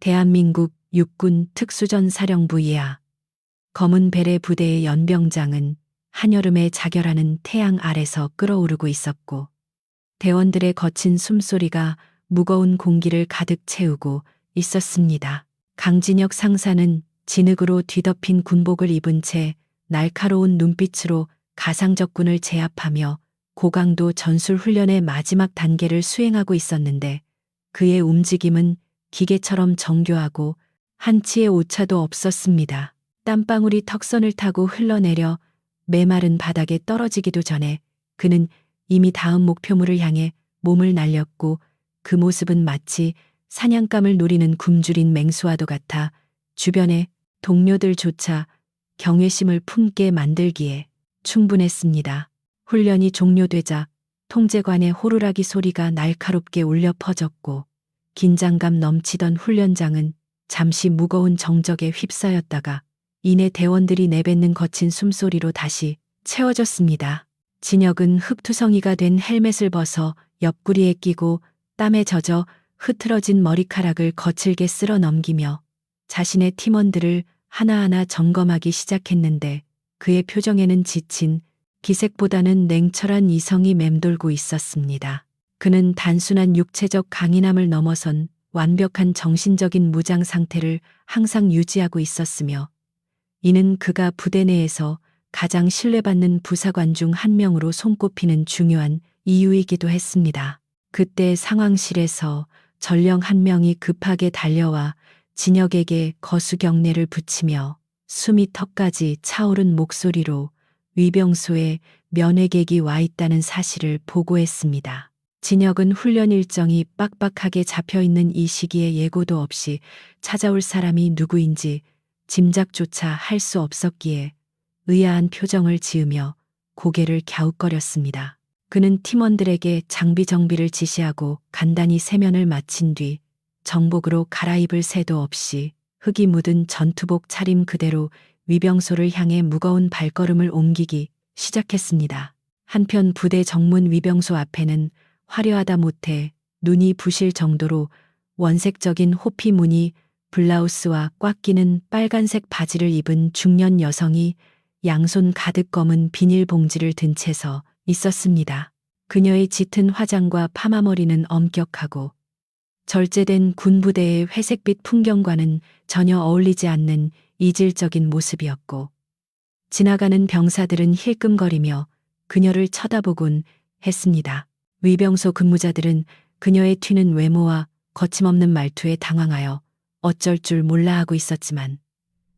대한민국 육군 특수전 사령부 이하 검은 베레 부대의 연병장은 한여름에 자결하는 태양 아래서 끓어오르고 있었고 대원들의 거친 숨소리가 무거운 공기를 가득 채우고 있었습니다. 강진혁 상사는 진흙으로 뒤덮인 군복을 입은 채 날카로운 눈빛으로 가상적군을 제압하며 고강도 전술 훈련의 마지막 단계를 수행하고 있었는데 그의 움직임은 기계처럼 정교하고 한치의 오차도 없었습니다. 땀방울이 턱선을 타고 흘러내려 메마른 바닥에 떨어지기도 전에 그는 이미 다음 목표물을 향해 몸을 날렸고 그 모습은 마치 사냥감을 노리는 굶주린 맹수와도 같아 주변의 동료들조차 경외심을 품게 만들기에 충분했습니다. 훈련이 종료되자 통제관의 호루라기 소리가 날카롭게 울려 퍼졌고 긴장감 넘치던 훈련장은 잠시 무거운 정적에 휩싸였다가 이내 대원들이 내뱉는 거친 숨소리로 다시 채워졌습니다. 진혁은 흙투성이가 된 헬멧을 벗어 옆구리에 끼고 땀에 젖어 흐트러진 머리카락을 거칠게 쓸어 넘기며 자신의 팀원들을 하나하나 점검하기 시작했는데 그의 표정에는 지친 기색보다는 냉철한 이성이 맴돌고 있었습니다. 그는 단순한 육체적 강인함을 넘어선 완벽한 정신적인 무장 상태를 항상 유지하고 있었으며 이는 그가 부대 내에서 가장 신뢰받는 부사관 중 한 명으로 손꼽히는 중요한 이유이기도 했습니다. 그때 상황실에서 전령 한 명이 급하게 달려와 진혁에게 거수경례를 붙이며 숨이 턱까지 차오른 목소리로 위병소에 면회객이 와 있다는 사실을 보고했습니다. 진혁은 훈련 일정이 빡빡하게 잡혀있는 이 시기에 예고도 없이 찾아올 사람이 누구인지 짐작조차 할 수 없었기에 의아한 표정을 지으며 고개를 갸웃거렸습니다. 그는 팀원들에게 장비 정비를 지시하고 간단히 세면을 마친 뒤 정복으로 갈아입을 새도 없이 흙이 묻은 전투복 차림 그대로 위병소를 향해 무거운 발걸음을 옮기기 시작했습니다. 한편 부대 정문 위병소 앞에는 화려하다 못해 눈이 부실 정도로 원색적인 호피 무늬 블라우스와 꽉 끼는 빨간색 바지를 입은 중년 여성이 양손 가득 검은 비닐봉지를 든 채 서 있었습니다. 그녀의 짙은 화장과 파마머리는 엄격하고 절제된 군부대의 회색빛 풍경과는 전혀 어울리지 않는 이질적인 모습이었고 지나가는 병사들은 힐끔거리며 그녀를 쳐다보곤 했습니다. 위병소 근무자들은 그녀의 튀는 외모와 거침없는 말투에 당황하여 어쩔 줄 몰라 하고 있었지만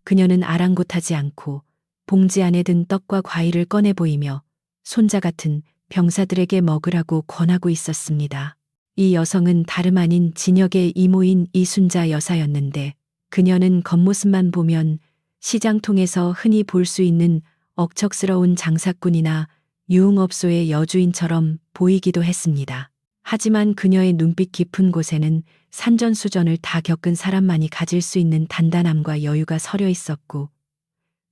그녀는 아랑곳하지 않고 봉지 안에 든 떡과 과일을 꺼내 보이며 손자 같은 병사들에게 먹으라고 권하고 있었습니다. 이 여성은 다름 아닌 진혁의 이모인 이순자 여사였는데 그녀는 겉모습만 보면 시장통에서 흔히 볼 수 있는 억척스러운 장사꾼이나 유흥업소의 여주인처럼 보이기도 했습니다. 하지만 그녀의 눈빛 깊은 곳에는 산전수전을 다 겪은 사람만이 가질 수 있는 단단함과 여유가 서려 있었고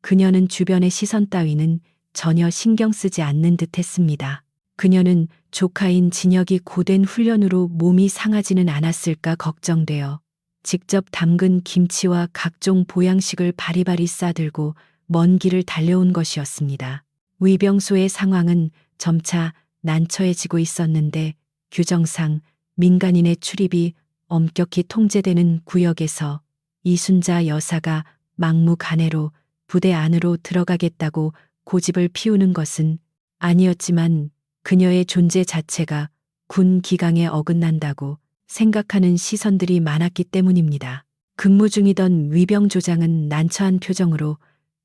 그녀는 주변의 시선 따위는 전혀 신경 쓰지 않는 듯 했습니다. 그녀는 조카인 진혁이 고된 훈련으로 몸이 상하지는 않았을까 걱정되어 직접 담근 김치와 각종 보양식을 바리바리 싸들고 먼 길을 달려온 것이었습니다. 위병소의 상황은 점차 난처해지고 있었는데 규정상 민간인의 출입이 엄격히 통제되는 구역에서 이순자 여사가 막무가내로 부대 안으로 들어가겠다고 고집을 피우는 것은 아니었지만 그녀의 존재 자체가 군 기강에 어긋난다고 생각하는 시선들이 많았기 때문입니다. 근무 중이던 위병조장은 난처한 표정으로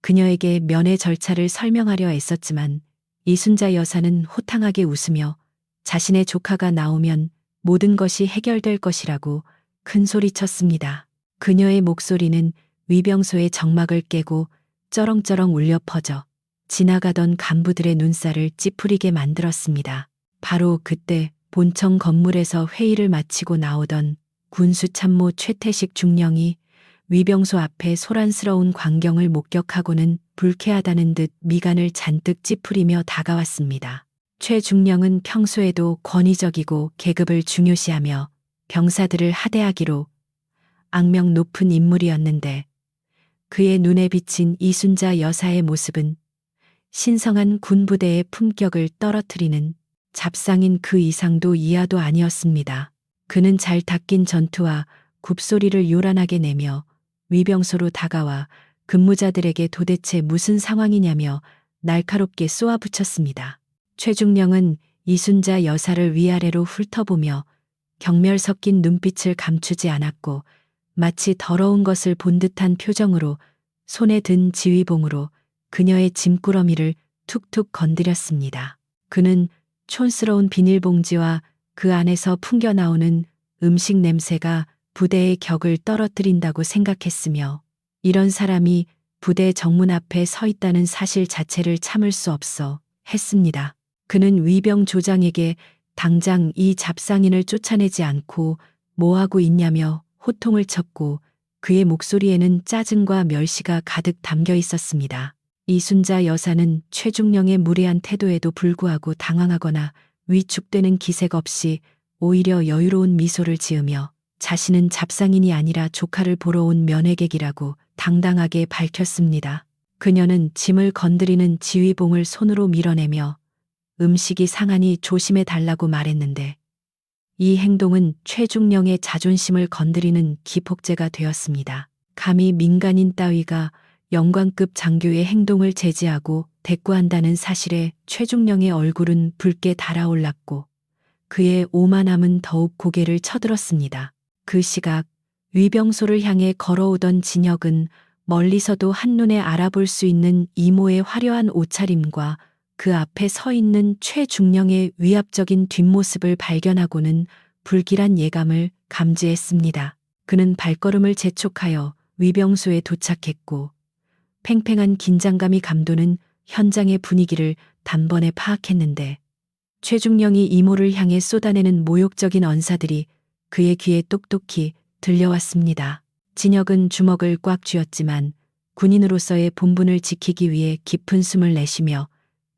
그녀에게 면회 절차를 설명하려 애썼지만 이순자 여사는 호탕하게 웃으며 자신의 조카가 나오면 모든 것이 해결될 것이라고 큰 소리쳤습니다. 그녀의 목소리는 위병소의 정막을 깨고 쩌렁쩌렁 울려 퍼져 지나가던 간부들의 눈살을 찌푸리게 만들었습니다. 바로 그때 본청 건물에서 회의를 마치고 나오던 군수참모 최태식 중령이 위병소 앞에 소란스러운 광경을 목격하고는 불쾌하다는 듯 미간을 잔뜩 찌푸리며 다가왔습니다. 최 중령은 평소에도 권위적이고 계급을 중요시하며 병사들을 하대하기로 악명 높은 인물이었는데 그의 눈에 비친 이순자 여사의 모습은 신성한 군부대의 품격을 떨어뜨리는 잡상인 그 이상도 이하도 아니었습니다. 그는 잘 닦인 전투와 굽소리를 요란하게 내며 위병소로 다가와 근무자들에게 도대체 무슨 상황이냐며 날카롭게 쏘아붙였습니다. 최중령은 이순자 여사를 위아래로 훑어보며 경멸 섞인 눈빛을 감추지 않았고 마치 더러운 것을 본 듯한 표정으로 손에 든 지휘봉으로 그녀의 짐꾸러미를 툭툭 건드렸습니다. 그는 촌스러운 비닐봉지와 그 안에서 풍겨나오는 음식 냄새가 부대의 격을 떨어뜨린다고 생각했으며 이런 사람이 부대 정문 앞에 서 있다는 사실 자체를 참을 수 없어 했습니다. 그는 위병 조장에게 당장 이 잡상인을 쫓아내지 않고 뭐하고 있냐며 호통을 쳤고 그의 목소리에는 짜증과 멸시가 가득 담겨 있었습니다. 이순자 여사는 최중령의 무례한 태도에도 불구하고 당황하거나 위축되는 기색 없이 오히려 여유로운 미소를 지으며 자신은 잡상인이 아니라 조카를 보러 온 면회객이라고 당당하게 밝혔습니다. 그녀는 짐을 건드리는 지휘봉을 손으로 밀어내며 음식이 상하니 조심해 달라고 말했는데 이 행동은 최중령의 자존심을 건드리는 기폭제가 되었습니다. 감히 민간인 따위가 영관급 장교의 행동을 제지하고 대꾸한다는 사실에 최중령의 얼굴은 붉게 달아올랐고 그의 오만함은 더욱 고개를 쳐들었습니다. 그 시각 위병소를 향해 걸어오던 진혁은 멀리서도 한눈에 알아볼 수 있는 이모의 화려한 옷차림과 그 앞에 서 있는 최중령의 위압적인 뒷모습을 발견하고는 불길한 예감을 감지했습니다. 그는 발걸음을 재촉하여 위병소에 도착했고 팽팽한 긴장감이 감도는 현장의 분위기를 단번에 파악했는데 최중령이 이모를 향해 쏟아내는 모욕적인 언사들이 그의 귀에 똑똑히 들려왔습니다. 진혁은 주먹을 꽉 쥐었지만 군인으로서의 본분을 지키기 위해 깊은 숨을 내쉬며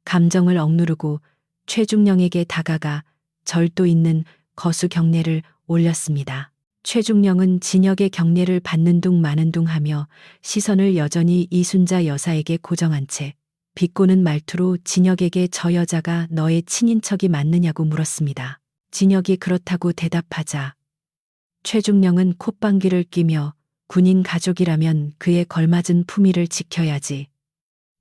감정을 억누르고 최중령에게 다가가 절도 있는 거수 경례를 올렸습니다. 최중령은 진혁의 경례를 받는 둥 마는 둥 하며 시선을 여전히 이순자 여사에게 고정한 채 비꼬는 말투로 진혁에게 저 여자가 너의 친인척이 맞느냐고 물었습니다. 진혁이 그렇다고 대답하자 최중령은 콧방귀를 뀌며 군인 가족이라면 그에 걸맞은 품위를 지켜야지.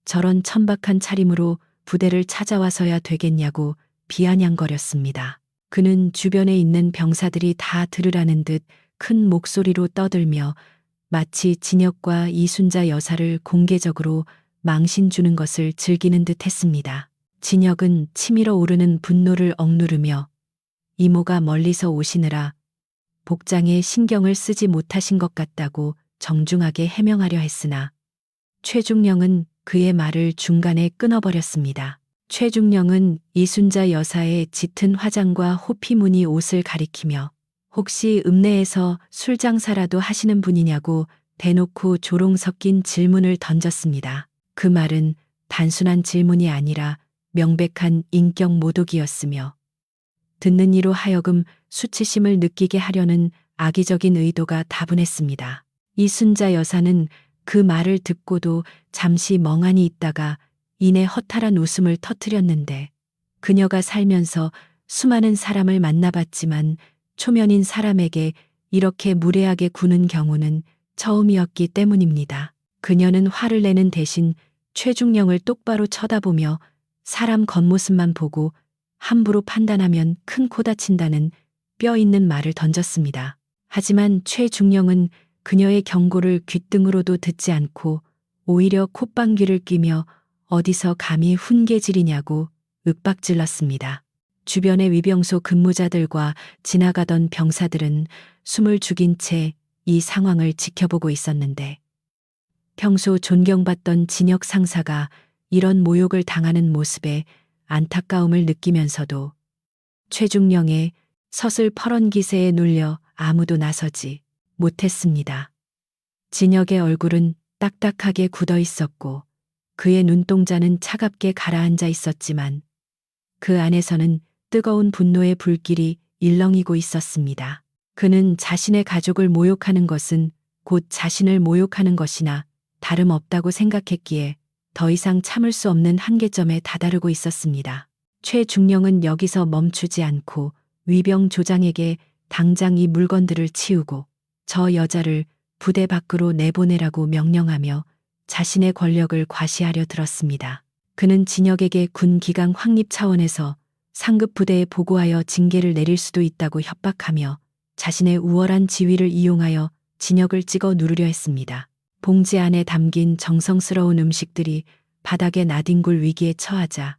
저런 천박한 차림으로 부대를 찾아와서야 되겠냐고 비아냥거렸습니다. 그는 주변에 있는 병사들이 다 들으라는 듯 큰 목소리로 떠들며 마치 진혁과 이순자 여사를 공개적으로 망신 주는 것을 즐기는 듯 했습니다. 진혁은 치밀어 오르는 분노를 억누르며 이모가 멀리서 오시느라 복장에 신경을 쓰지 못하신 것 같다고 정중하게 해명하려 했으나 최중령은 그의 말을 중간에 끊어버렸습니다. 최중령은 이순자 여사의 짙은 화장과 호피 무늬 옷을 가리키며 혹시 읍내에서 술 장사라도 하시는 분이냐고 대놓고 조롱 섞인 질문을 던졌습니다. 그 말은 단순한 질문이 아니라 명백한 인격 모독이었으며 듣는 이로 하여금 수치심을 느끼게 하려는 악의적인 의도가 다분했습니다. 이순자 여사는 그 말을 듣고도 잠시 멍하니 있다가 이내 허탈한 웃음을 터뜨렸는데 그녀가 살면서 수많은 사람을 만나봤지만 초면인 사람에게 이렇게 무례하게 구는 경우는 처음이었기 때문입니다. 그녀는 화를 내는 대신 최중령을 똑바로 쳐다보며 사람 겉모습만 보고 함부로 판단하면 큰 코 다친다는 뼈 있는 말을 던졌습니다. 하지만 최중령은 그녀의 경고를 귓등으로도 듣지 않고 오히려 콧방귀를 뀌며 어디서 감히 훈계질이냐고 윽박질렀습니다. 주변의 위병소 근무자들과 지나가던 병사들은 숨을 죽인 채 이 상황을 지켜보고 있었는데 평소 존경받던 진혁 상사가 이런 모욕을 당하는 모습에 안타까움을 느끼면서도 최중령의 서슬퍼런 기세에 눌려 아무도 나서지 못했습니다. 진혁의 얼굴은 딱딱하게 굳어 있었고 그의 눈동자는 차갑게 가라앉아 있었지만 그 안에서는 뜨거운 분노의 불길이 일렁이고 있었습니다. 그는 자신의 가족을 모욕하는 것은 곧 자신을 모욕하는 것이나 다름없다고 생각했기에 더 이상 참을 수 없는 한계점에 다다르고 있었습니다. 최중령은 여기서 멈추지 않고 위병 조장에게 당장 이 물건들을 치우고 저 여자를 부대 밖으로 내보내라고 명령하며 자신의 권력을 과시하려 들었습니다. 그는 진혁에게 군 기강 확립 차원에서 상급 부대에 보고하여 징계를 내릴 수도 있다고 협박하며 자신의 우월한 지위를 이용하여 진혁을 찍어 누르려 했습니다. 봉지 안에 담긴 정성스러운 음식들이 바닥에 나뒹굴 위기에 처하자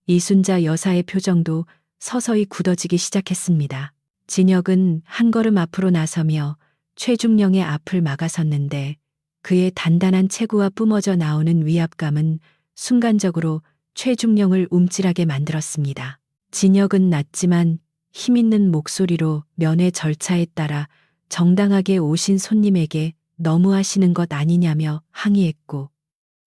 이순자 여사의 표정도 서서히 굳어지기 시작했습니다. 진혁은 한 걸음 앞으로 나서며 최중령의 앞을 막아섰는데 그의 단단한 체구와 뿜어져 나오는 위압감은 순간적으로 최중령을 움찔하게 만들었습니다. 진혁은 낮지만 힘있는 목소리로 면회 절차에 따라 정당하게 오신 손님에게 너무하시는 것 아니냐며 항의했고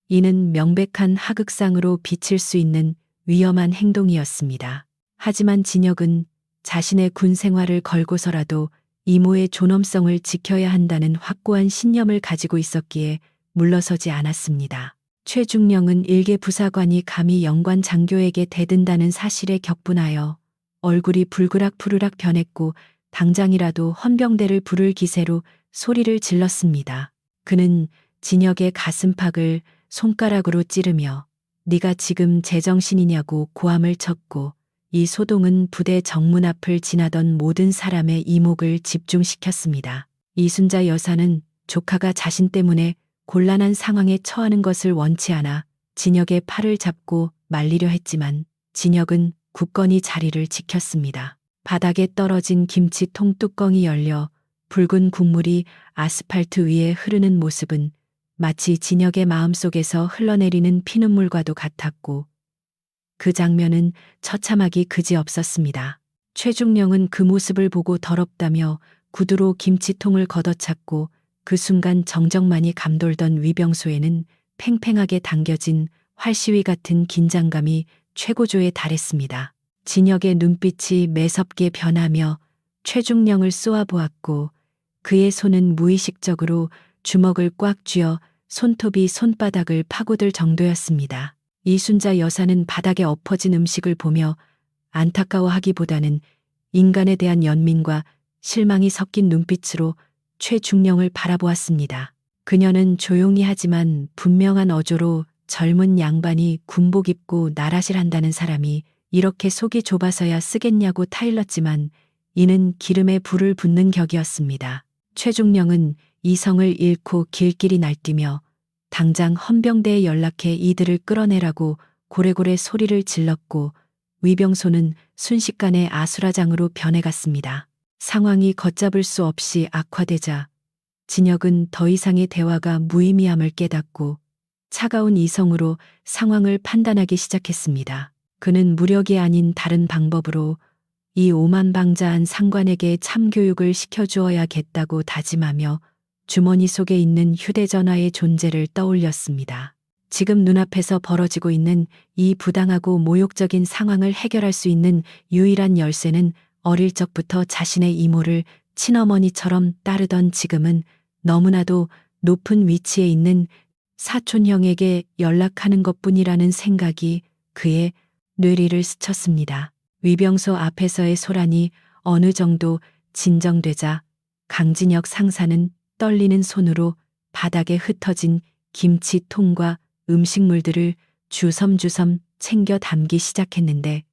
이는 명백한 하극상으로 비칠 수 있는 위험한 행동이었습니다. 하지만 진혁은 자신의 군 생활을 걸고서라도 이모의 존엄성을 지켜야 한다는 확고한 신념을 가지고 있었기에 물러서지 않았습니다. 최중령은 일개 부사관이 감히 영관 장교에게 대든다는 사실에 격분하여 얼굴이 불그락푸르락 변했고 당장이라도 헌병대를 부를 기세로 소리를 질렀습니다. 그는 진혁의 가슴팍을 손가락으로 찌르며 네가 지금 제정신이냐고 고함을 쳤고 이 소동은 부대 정문 앞을 지나던 모든 사람의 이목을 집중시켰습니다. 이순자 여사는 조카가 자신 때문에 곤란한 상황에 처하는 것을 원치 않아 진혁의 팔을 잡고 말리려 했지만 진혁은 굳건히 자리를 지켰습니다. 바닥에 떨어진 김치통 뚜껑이 열려 붉은 국물이 아스팔트 위에 흐르는 모습은 마치 진혁의 마음속에서 흘러내리는 피눈물과도 같았고 그 장면은 처참하기 그지없었습니다. 최중령은 그 모습을 보고 더럽다며 구두로 김치통을 걷어찼고 그 순간 정적만이 감돌던 위병소에는 팽팽하게 당겨진 활시위 같은 긴장감이 최고조에 달했습니다. 진혁의 눈빛이 매섭게 변하며 최중령을 쏘아보았고 그의 손은 무의식적으로 주먹을 꽉 쥐어 손톱이 손바닥을 파고들 정도였습니다. 이순자 여사는 바닥에 엎어진 음식을 보며 안타까워하기보다는 인간에 대한 연민과 실망이 섞인 눈빛으로 최중령을 바라보았습니다. 그녀는 조용히 하지만 분명한 어조로 젊은 양반이 군복 입고 나라실한다는 사람이 이렇게 속이 좁아서야 쓰겠냐고 타일렀지만 이는 기름에 불을 붓는 격이었습니다. 최중령은 이성을 잃고 길길이 날뛰며 당장 헌병대에 연락해 이들을 끌어내라고 고래고래 소리를 질렀고 위병소는 순식간에 아수라장으로 변해갔습니다. 상황이 걷잡을 수 없이 악화되자 진혁은 더 이상의 대화가 무의미함을 깨닫고 차가운 이성으로 상황을 판단하기 시작했습니다. 그는 무력이 아닌 다른 방법으로 이 오만방자한 상관에게 참교육을 시켜주어야겠다고 다짐하며 주머니 속에 있는 휴대전화의 존재를 떠올렸습니다. 지금 눈앞에서 벌어지고 있는 이 부당하고 모욕적인 상황을 해결할 수 있는 유일한 열쇠는 어릴 적부터 자신의 이모를 친어머니처럼 따르던 지금은 너무나도 높은 위치에 있는 사촌형에게 연락하는 것뿐이라는 생각이 그의 뇌리를 스쳤습니다. 위병소 앞에서의 소란이 어느 정도 진정되자 강진혁 상사는 떨리는 손으로 바닥에 흩어진 김치통과 음식물들을 주섬주섬 챙겨 담기 시작했는데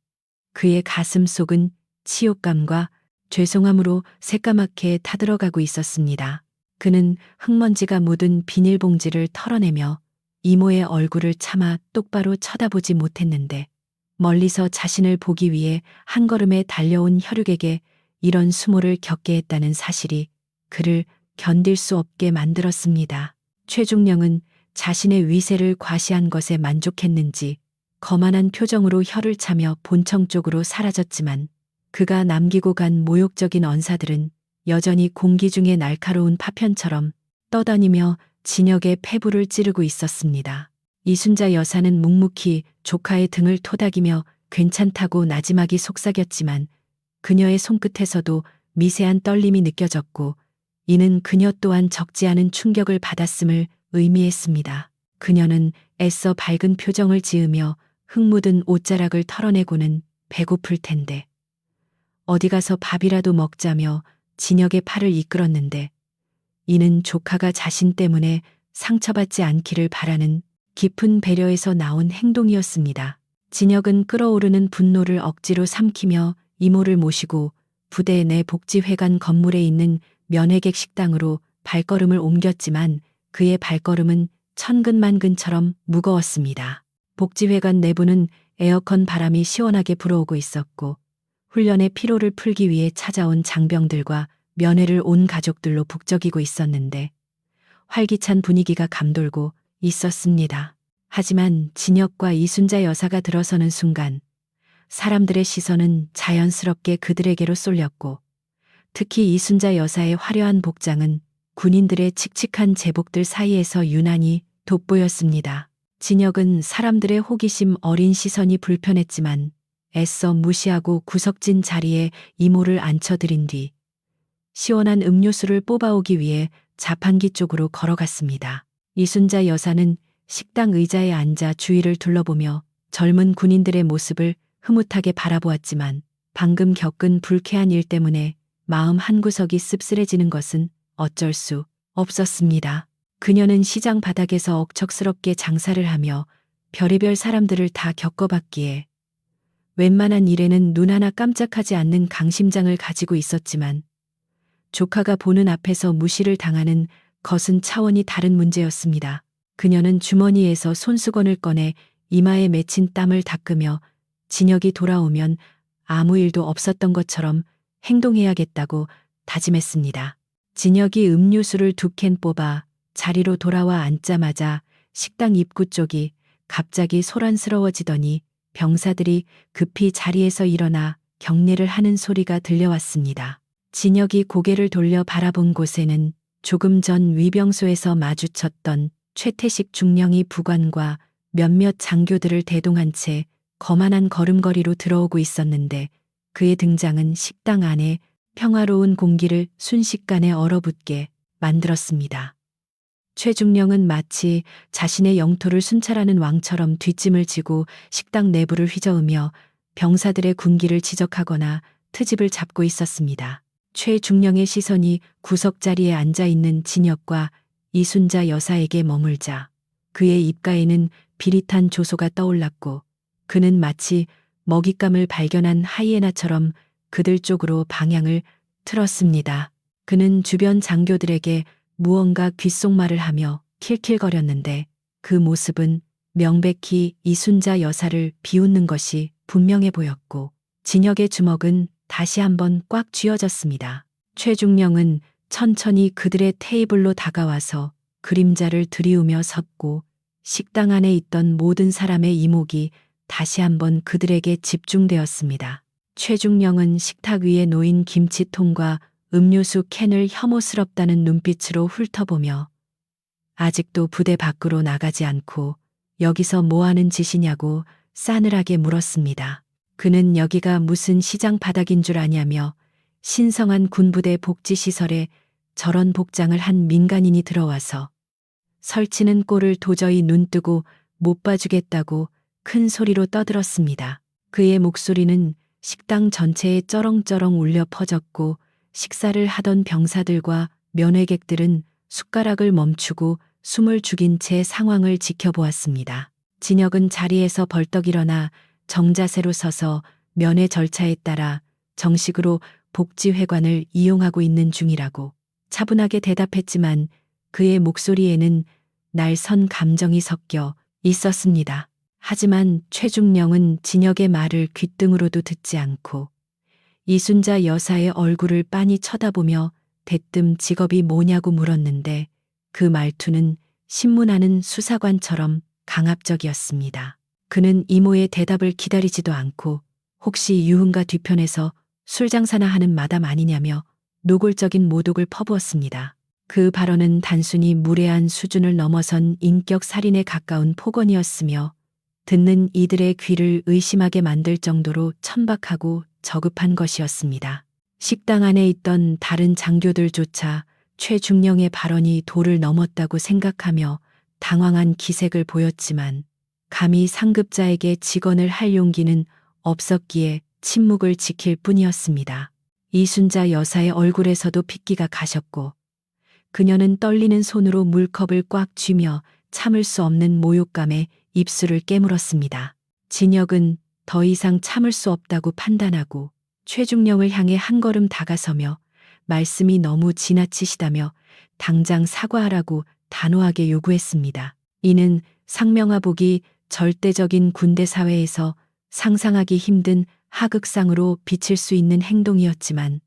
그의 가슴 속은 치욕감과 죄송함으로 새까맣게 타들어가고 있었습니다. 그는 흙먼지가 묻은 비닐봉지를 털어내며 이모의 얼굴을 차마 똑바로 쳐다보지 못했는데 멀리서 자신을 보기 위해 한 걸음에 달려온 혈육에게 이런 수모를 겪게 했다는 사실이 그를 견딜 수 없게 만들었습니다. 최중령은 자신의 위세를 과시한 것에 만족했는지 거만한 표정으로 혀를 차며 본청 쪽으로 사라졌지만 그가 남기고 간 모욕적인 언사들은 여전히 공기 중에 날카로운 파편처럼 떠다니며 진혁의 폐부를 찌르고 있었습니다. 이순자 여사는 묵묵히 조카의 등을 토닥이며 괜찮다고 나지막이 속삭였지만 그녀의 손끝에서도 미세한 떨림이 느껴졌고 이는 그녀 또한 적지 않은 충격을 받았음을 의미했습니다. 그녀는 애써 밝은 표정을 지으며 흙 묻은 옷자락을 털어내고는 배고플 텐데 어디 가서 밥이라도 먹자며 진혁의 팔을 이끌었는데 이는 조카가 자신 때문에 상처받지 않기를 바라는 깊은 배려에서 나온 행동이었습니다. 진혁은 끓어오르는 분노를 억지로 삼키며 이모를 모시고 부대 내 복지회관 건물에 있는 면회객 식당으로 발걸음을 옮겼지만 그의 발걸음은 천근만근처럼 무거웠습니다. 복지회관 내부는 에어컨 바람이 시원하게 불어오고 있었고 훈련의 피로를 풀기 위해 찾아온 장병들과 면회를 온 가족들로 북적이고 있었는데 활기찬 분위기가 감돌고 있었습니다. 하지만 진혁과 이순자 여사가 들어서는 순간 사람들의 시선은 자연스럽게 그들에게로 쏠렸고 특히 이순자 여사의 화려한 복장은 군인들의 칙칙한 제복들 사이에서 유난히 돋보였습니다. 진혁은 사람들의 호기심 어린 시선이 불편했지만 애써 무시하고 구석진 자리에 이모를 앉혀들인 뒤 시원한 음료수를 뽑아오기 위해 자판기 쪽으로 걸어갔습니다. 이순자 여사는 식당 의자에 앉아 주위를 둘러보며 젊은 군인들의 모습을 흐뭇하게 바라보았지만 방금 겪은 불쾌한 일 때문에 마음 한구석이 씁쓸해지는 것은 어쩔 수 없었습니다. 그녀는 시장 바닥에서 억척스럽게 장사를 하며 별의별 사람들을 다 겪어봤기에 웬만한 일에는 눈 하나 깜짝하지 않는 강심장을 가지고 있었지만 조카가 보는 앞에서 무시를 당하는 것은 차원이 다른 문제였습니다. 그녀는 주머니에서 손수건을 꺼내 이마에 맺힌 땀을 닦으며 진혁이 돌아오면 아무 일도 없었던 것처럼 행동해야겠다고 다짐했습니다. 진혁이 음료수를 2캔 뽑아 자리로 돌아와 앉자마자 식당 입구 쪽이 갑자기 소란스러워지더니 병사들이 급히 자리에서 일어나 경례를 하는 소리가 들려왔습니다. 진혁이 고개를 돌려 바라본 곳에는 조금 전 위병소에서 마주쳤던 최태식 중령이 부관과 몇몇 장교들을 대동한 채 거만한 걸음걸이로 들어오고 있었는데 그의 등장은 식당 안에 평화로운 공기를 순식간에 얼어붙게 만들었습니다. 최중령은 마치 자신의 영토를 순찰하는 왕처럼 뒷짐을 지고 식당 내부를 휘저으며 병사들의 군기를 지적하거나 트집을 잡고 있었습니다. 최중령의 시선이 구석자리에 앉아있는 진혁과 이순자 여사에게 머물자 그의 입가에는 비릿한 조소가 떠올랐고 그는 마치 먹잇감을 발견한 하이에나처럼 그들 쪽으로 방향을 틀었습니다. 그는 주변 장교들에게 무언가 귓속말을 하며 킬킬거렸는데 그 모습은 명백히 이순자 여사를 비웃는 것이 분명해 보였고 진혁의 주먹은 다시 한번 꽉 쥐어졌습니다. 최중령은 천천히 그들의 테이블로 다가와서 그림자를 들이우며 섰고 식당 안에 있던 모든 사람의 이목이 다시 한번 그들에게 집중되었습니다. 최중령은 식탁 위에 놓인 김치통과 음료수 캔을 혐오스럽다는 눈빛으로 훑어보며 아직도 부대 밖으로 나가지 않고 여기서 뭐하는 짓이냐고 싸늘하게 물었습니다. 그는 여기가 무슨 시장 바닥인 줄 아냐며 신성한 군부대 복지시설에 저런 복장을 한 민간인이 들어와서 설치는 꼴을 도저히 눈뜨고 못 봐주겠다고 큰 소리로 떠들었습니다. 그의 목소리는 식당 전체에 쩌렁쩌렁 울려 퍼졌고 식사를 하던 병사들과 면회객들은 숟가락을 멈추고 숨을 죽인 채 상황을 지켜보았습니다. 진혁은 자리에서 벌떡 일어나 정자세로 서서 면회 절차에 따라 정식으로 복지회관을 이용하고 있는 중이라고 차분하게 대답했지만 그의 목소리에는 날선 감정이 섞여 있었습니다. 하지만 최중령은 진혁의 말을 귓등으로도 듣지 않고 이순자 여사의 얼굴을 빤히 쳐다보며 대뜸 직업이 뭐냐고 물었는데 그 말투는 신문하는 수사관처럼 강압적이었습니다. 그는 이모의 대답을 기다리지도 않고 혹시 유흥가 뒤편에서 술 장사나 하는 마담 아니냐며 노골적인 모독을 퍼부었습니다. 그 발언은 단순히 무례한 수준을 넘어선 인격 살인에 가까운 폭언이었으며 듣는 이들의 귀를 의심하게 만들 정도로 천박하고 저급한 것이었습니다. 식당 안에 있던 다른 장교들조차 최중령의 발언이 도를 넘었다고 생각하며 당황한 기색을 보였지만 감히 상급자에게 직언을 할 용기는 없었기에 침묵을 지킬 뿐이었습니다. 이순자 여사의 얼굴에서도 핏기가 가셨고 그녀는 떨리는 손으로 물컵을 꽉 쥐며 참을 수 없는 모욕감에 입술을 깨물었습니다. 진혁은 더 이상 참을 수 없다고 판단하고 최중령을 향해 한 걸음 다가서며 말씀이 너무 지나치시다며 당장 사과하라고 단호하게 요구했습니다. 이는 상명하복이 절대적인 군대 사회에서 상상하기 힘든 하극상으로 비칠 수 있는 행동이었지만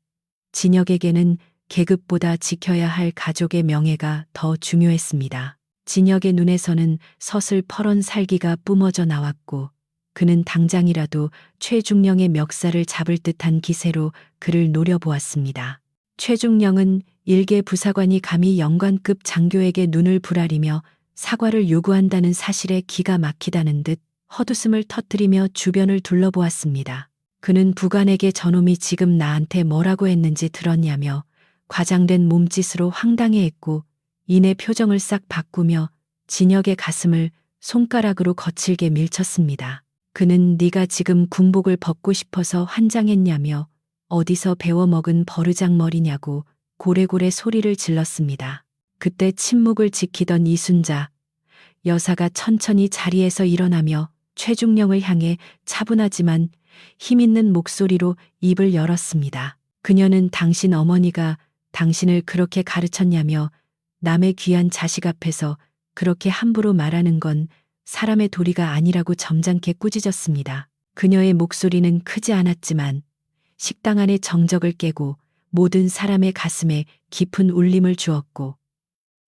진혁에게는 계급보다 지켜야 할 가족의 명예가 더 중요했습니다. 진혁의 눈에서는 서슬퍼런 살기가 뿜어져 나왔고 그는 당장이라도 최중령의 멱살을 잡을 듯한 기세로 그를 노려보았습니다. 최중령은 일개 부사관이 감히 영관급 장교에게 눈을 부라리며 사과를 요구한다는 사실에 기가 막히다는 듯 헛웃음을 터뜨리며 주변을 둘러보았습니다. 그는 부관에게 저놈이 지금 나한테 뭐라고 했는지 들었냐며 과장된 몸짓으로 황당해했고 이내 표정을 싹 바꾸며 진혁의 가슴을 손가락으로 거칠게 밀쳤습니다. 그는 네가 지금 군복을 벗고 싶어서 환장했냐며 어디서 배워먹은 버르장머리냐고 고래고래 소리를 질렀습니다. 그때 침묵을 지키던 이순자 여사가 천천히 자리에서 일어나며 최중령을 향해 차분하지만 힘있는 목소리로 입을 열었습니다. 그녀는 당신 어머니가 당신을 그렇게 가르쳤냐며 남의 귀한 자식 앞에서 그렇게 함부로 말하는 건 사람의 도리가 아니라고 점잖게 꾸짖었습니다. 그녀의 목소리는 크지 않았지만 식당 안의 정적을 깨고 모든 사람의 가슴에 깊은 울림을 주었고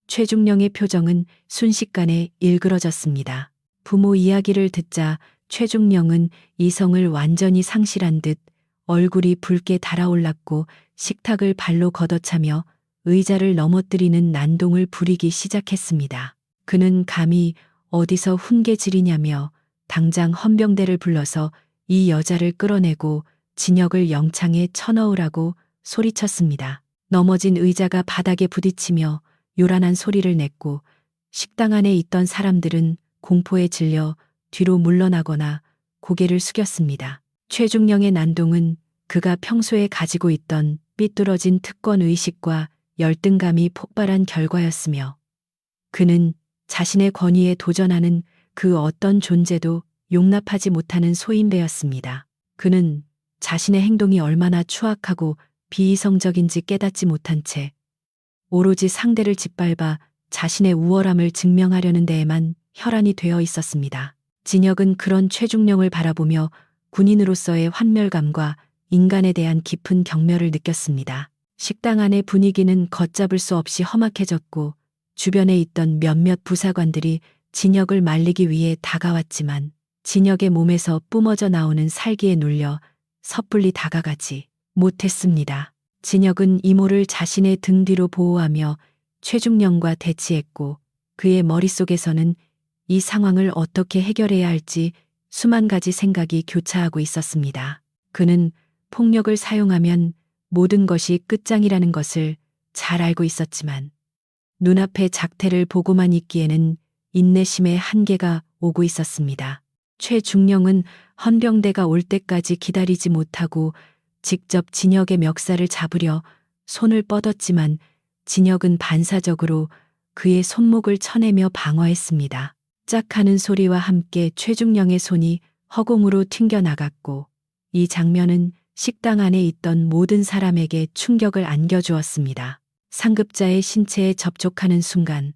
최중령의 표정은 순식간에 일그러졌습니다. 부모 이야기를 듣자 최중령은 이성을 완전히 상실한 듯 얼굴이 붉게 달아올랐고 식탁을 발로 걷어차며 의자를 넘어뜨리는 난동을 부리기 시작했습니다. 그는 감히 어디서 훈계질이냐며 당장 헌병대를 불러서 이 여자를 끌어내고 진혁을 영창에 쳐넣으라고 소리쳤습니다. 넘어진 의자가 바닥에 부딪히며 요란한 소리를 냈고 식당 안에 있던 사람들은 공포에 질려 뒤로 물러나거나 고개를 숙였습니다. 최중령의 난동은 그가 평소에 가지고 있던 삐뚤어진 특권 의식과 열등감이 폭발한 결과였으며 그는 자신의 권위에 도전하는 그 어떤 존재도 용납하지 못하는 소인배였습니다. 그는 자신의 행동이 얼마나 추악하고 비이성적인지 깨닫지 못한 채 오로지 상대를 짓밟아 자신의 우월함을 증명하려는 데에만 혈안이 되어 있었습니다. 진혁은 그런 최중령을 바라보며 군인으로서의 환멸감과 인간에 대한 깊은 경멸을 느꼈습니다. 식당 안의 분위기는 걷잡을 수 없이 험악해졌고 주변에 있던 몇몇 부사관들이 진혁을 말리기 위해 다가왔지만 진혁의 몸에서 뿜어져 나오는 살기에 눌려 섣불리 다가가지 못했습니다. 진혁은 이모를 자신의 등 뒤로 보호하며 최중령과 대치했고 그의 머릿속에서는 이 상황을 어떻게 해결해야 할지 수만 가지 생각이 교차하고 있었습니다. 그는 폭력을 사용하면 모든 것이 끝장이라는 것을 잘 알고 있었지만 눈앞의 작태를 보고만 있기에는 인내심의 한계가 오고 있었습니다. 최중령은 헌병대가 올 때까지 기다리지 못하고 직접 진혁의 멱살을 잡으려 손을 뻗었지만 진혁은 반사적으로 그의 손목을 쳐내며 방어했습니다. 짝 하는 소리와 함께 최중령의 손이 허공으로 튕겨나갔고 이 장면은 식당 안에 있던 모든 사람에게 충격을 안겨주었습니다. 상급자의 신체에 접촉하는 순간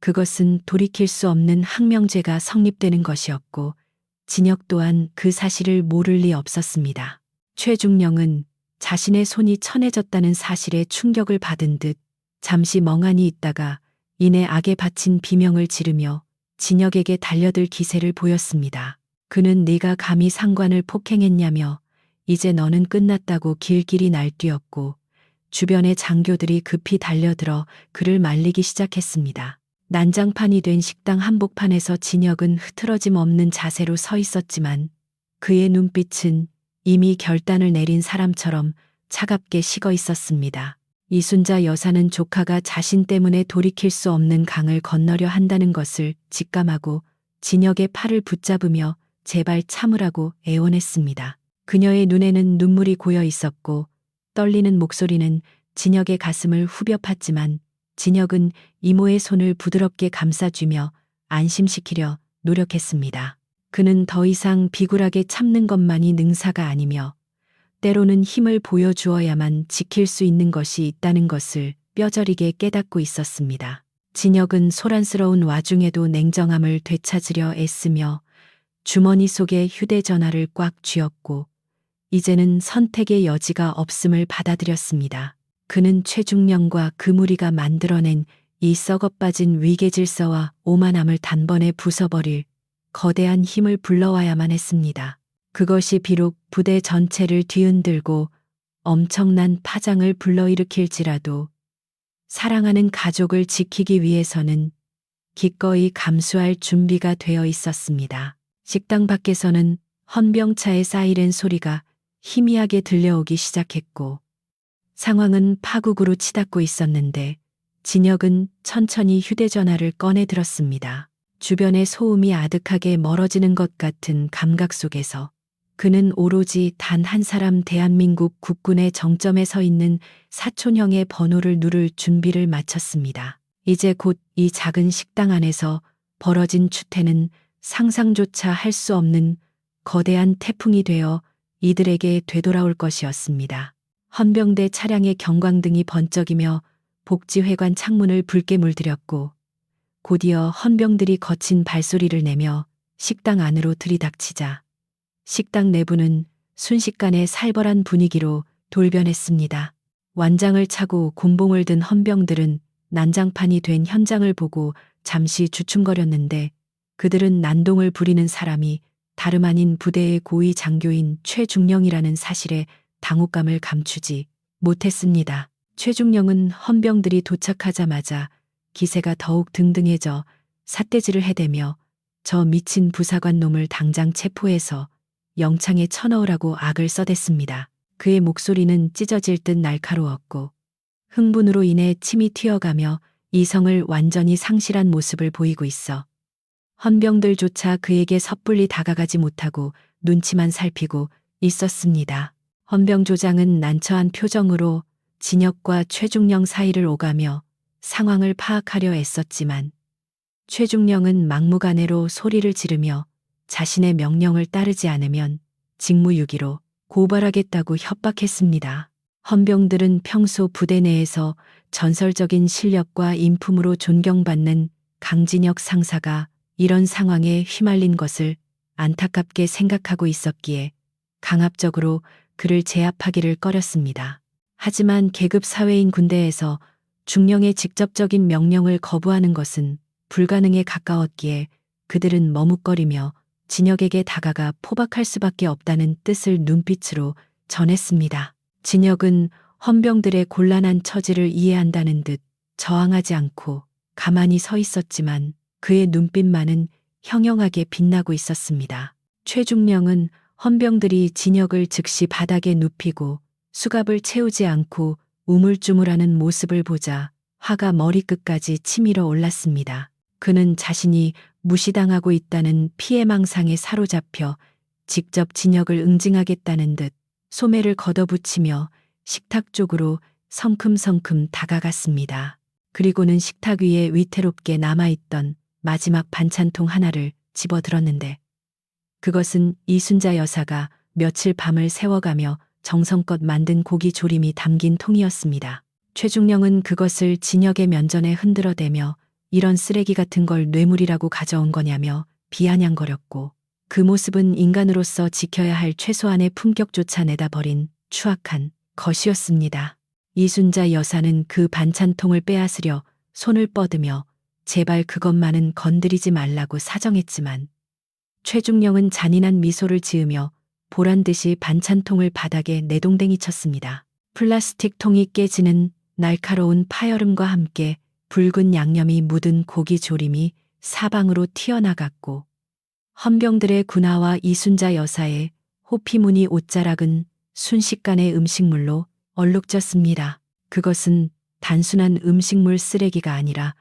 그것은 돌이킬 수 없는 항명죄가 성립되는 것이었고 진혁 또한 그 사실을 모를 리 없었습니다. 최중령은 자신의 손이 천해졌다는 사실에 충격을 받은 듯 잠시 멍하니 있다가 이내 악에 바친 비명을 지르며 진혁에게 달려들 기세를 보였습니다. 그는 네가 감히 상관을 폭행했냐며 이제 너는 끝났다고 길길이 날뛰었고 주변의 장교들이 급히 달려들어 그를 말리기 시작했습니다. 난장판이 된 식당 한복판에서 진혁은 흐트러짐 없는 자세로 서 있었지만 그의 눈빛은 이미 결단을 내린 사람처럼 차갑게 식어 있었습니다. 이순자 여사는 조카가 자신 때문에 돌이킬 수 없는 강을 건너려 한다는 것을 직감하고 진혁의 팔을 붙잡으며 제발 참으라고 애원했습니다. 그녀의 눈에는 눈물이 고여 있었고 떨리는 목소리는 진혁의 가슴을 후벼 팠지만 진혁은 이모의 손을 부드럽게 감싸주며 안심시키려 노력했습니다. 그는 더 이상 비굴하게 참는 것만이 능사가 아니며 때로는 힘을 보여주어야만 지킬 수 있는 것이 있다는 것을 뼈저리게 깨닫고 있었습니다. 진혁은 소란스러운 와중에도 냉정함을 되찾으려 애쓰며 주머니 속에 휴대전화를 꽉 쥐었고 이제는 선택의 여지가 없음을 받아들였습니다. 그는 최중령과 그 무리가 만들어낸 이 썩어빠진 위계질서와 오만함을 단번에 부숴버릴 거대한 힘을 불러와야만 했습니다. 그것이 비록 부대 전체를 뒤흔들고 엄청난 파장을 불러일으킬지라도 사랑하는 가족을 지키기 위해서는 기꺼이 감수할 준비가 되어 있었습니다. 식당 밖에서는 헌병차의 사이렌 소리가 희미하게 들려오기 시작했고 상황은 파국으로 치닫고 있었는데 진혁은 천천히 휴대전화를 꺼내 들었습니다. 주변의 소음이 아득하게 멀어지는 것 같은 감각 속에서 그는 오로지 단 한 사람 대한민국 국군의 정점에 서 있는 사촌형의 번호를 누를 준비를 마쳤습니다. 이제 곧 이 작은 식당 안에서 벌어진 추태는 상상조차 할 수 없는 거대한 태풍이 되어 이들에게 되돌아올 것이었습니다. 헌병대 차량의 경광등이 번쩍이며 복지회관 창문을 붉게 물들였고 곧이어 헌병들이 거친 발소리를 내며 식당 안으로 들이닥치자 식당 내부는 순식간에 살벌한 분위기로 돌변했습니다. 완장을 차고 곤봉을 든 헌병들은 난장판이 된 현장을 보고 잠시 주춤거렸는데 그들은 난동을 부리는 사람이 다름 아닌 부대의 고위 장교인 최중령이라는 사실에 당혹감을 감추지 못했습니다. 최중령은 헌병들이 도착하자마자 기세가 더욱 등등해져 삿대질을 해대며 저 미친 부사관 놈을 당장 체포해서 영창에 쳐넣으라고 악을 써댔습니다. 그의 목소리는 찢어질 듯 날카로웠고 흥분으로 인해 침이 튀어가며 이성을 완전히 상실한 모습을 보이고 있어 헌병들조차 그에게 섣불리 다가가지 못하고 눈치만 살피고 있었습니다. 헌병조장은 난처한 표정으로 진혁과 최중령 사이를 오가며 상황을 파악하려 애썼지만 최중령은 막무가내로 소리를 지르며 자신의 명령을 따르지 않으면 직무유기로 고발하겠다고 협박했습니다. 헌병들은 평소 부대 내에서 전설적인 실력과 인품으로 존경받는 강진혁 상사가 이런 상황에 휘말린 것을 안타깝게 생각하고 있었기에 강압적으로 그를 제압하기를 꺼렸습니다. 하지만 계급 사회인 군대에서 중령의 직접적인 명령을 거부하는 것은 불가능에 가까웠기에 그들은 머뭇거리며 진혁에게 다가가 포박할 수밖에 없다는 뜻을 눈빛으로 전했습니다. 진혁은 헌병들의 곤란한 처지를 이해한다는 듯 저항하지 않고 가만히 서 있었지만 그의 눈빛만은 형형하게 빛나고 있었습니다. 최중령은 헌병들이 진혁을 즉시 바닥에 눕히고 수갑을 채우지 않고 우물쭈물하는 모습을 보자 화가 머리끝까지 치밀어 올랐습니다. 그는 자신이 무시당하고 있다는 피해망상에 사로잡혀 직접 진혁을 응징하겠다는 듯 소매를 걷어붙이며 식탁 쪽으로 성큼성큼 다가갔습니다. 그리고는 식탁 위에 위태롭게 남아있던 마지막 반찬통 하나를 집어들었는데 그것은 이순자 여사가 며칠 밤을 새워가며 정성껏 만든 고기 조림이 담긴 통이었습니다. 최중령은 그것을 진혁의 면전에 흔들어대며 이런 쓰레기 같은 걸 뇌물이라고 가져온 거냐며 비아냥거렸고 그 모습은 인간으로서 지켜야 할 최소한의 품격조차 내다버린 추악한 것이었습니다. 이순자 여사는 그 반찬통을 빼앗으려 손을 뻗으며 제발 그것만은 건드리지 말라고 사정했지만 최중령은 잔인한 미소를 지으며 보란듯이 반찬통을 바닥에 내동댕이 쳤습니다. 플라스틱 통이 깨지는 날카로운 파열음과 함께 붉은 양념이 묻은 고기 조림이 사방으로 튀어나갔고 헌병들의 군화와 이순자 여사의 호피무늬 옷자락은 순식간에 음식물로 얼룩졌습니다. 그것은 단순한 음식물 쓰레기가 아니라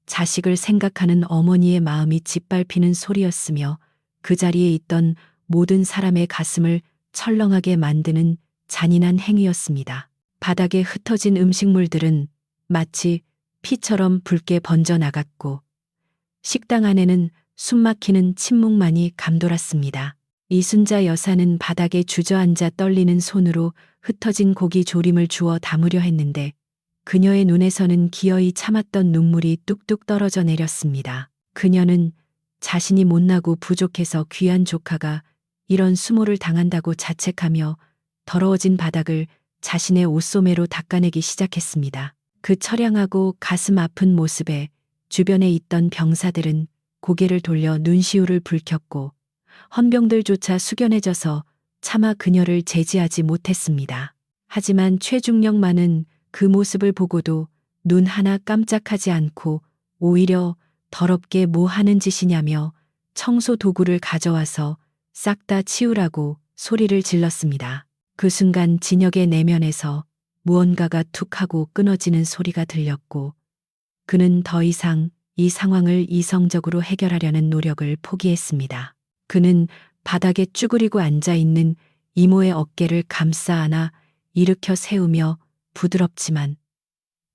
자식을 생각하는 어머니의 마음이 짓밟히는 소리였으며 그 자리에 있던 모든 사람의 가슴을 철렁하게 만드는 잔인한 행위였습니다. 바닥에 흩어진 음식물들은 마치 피처럼 붉게 번져 나갔고 식당 안에는 숨막히는 침묵만이 감돌았습니다. 이순자 여사는 바닥에 주저앉아 떨리는 손으로 흩어진 고기 조림을 주워 담으려 했는데 그녀의 눈에서는 기어이 참았던 눈물이 뚝뚝 떨어져 내렸습니다. 그녀는 자신이 못나고 부족해서 귀한 조카가 이런 수모를 당한다고 자책하며 더러워진 바닥을 자신의 옷소매로 닦아내기 시작했습니다. 그 처량하고 가슴 아픈 모습에 주변에 있던 병사들은 고개를 돌려 눈시울을 붉혔고 헌병들조차 숙연해져서 차마 그녀를 제지하지 못했습니다. 하지만 최중령만은 그 모습을 보고도 눈 하나 깜짝하지 않고 오히려 더럽게 뭐 하는 짓이냐며 청소 도구를 가져와서 싹 다 치우라고 소리를 질렀습니다. 그 순간 진혁의 내면에서 무언가가 툭 하고 끊어지는 소리가 들렸고 그는 더 이상 이 상황을 이성적으로 해결하려는 노력을 포기했습니다. 그는 바닥에 쭈그리고 앉아 있는 이모의 어깨를 감싸 안아 일으켜 세우며 부드럽지만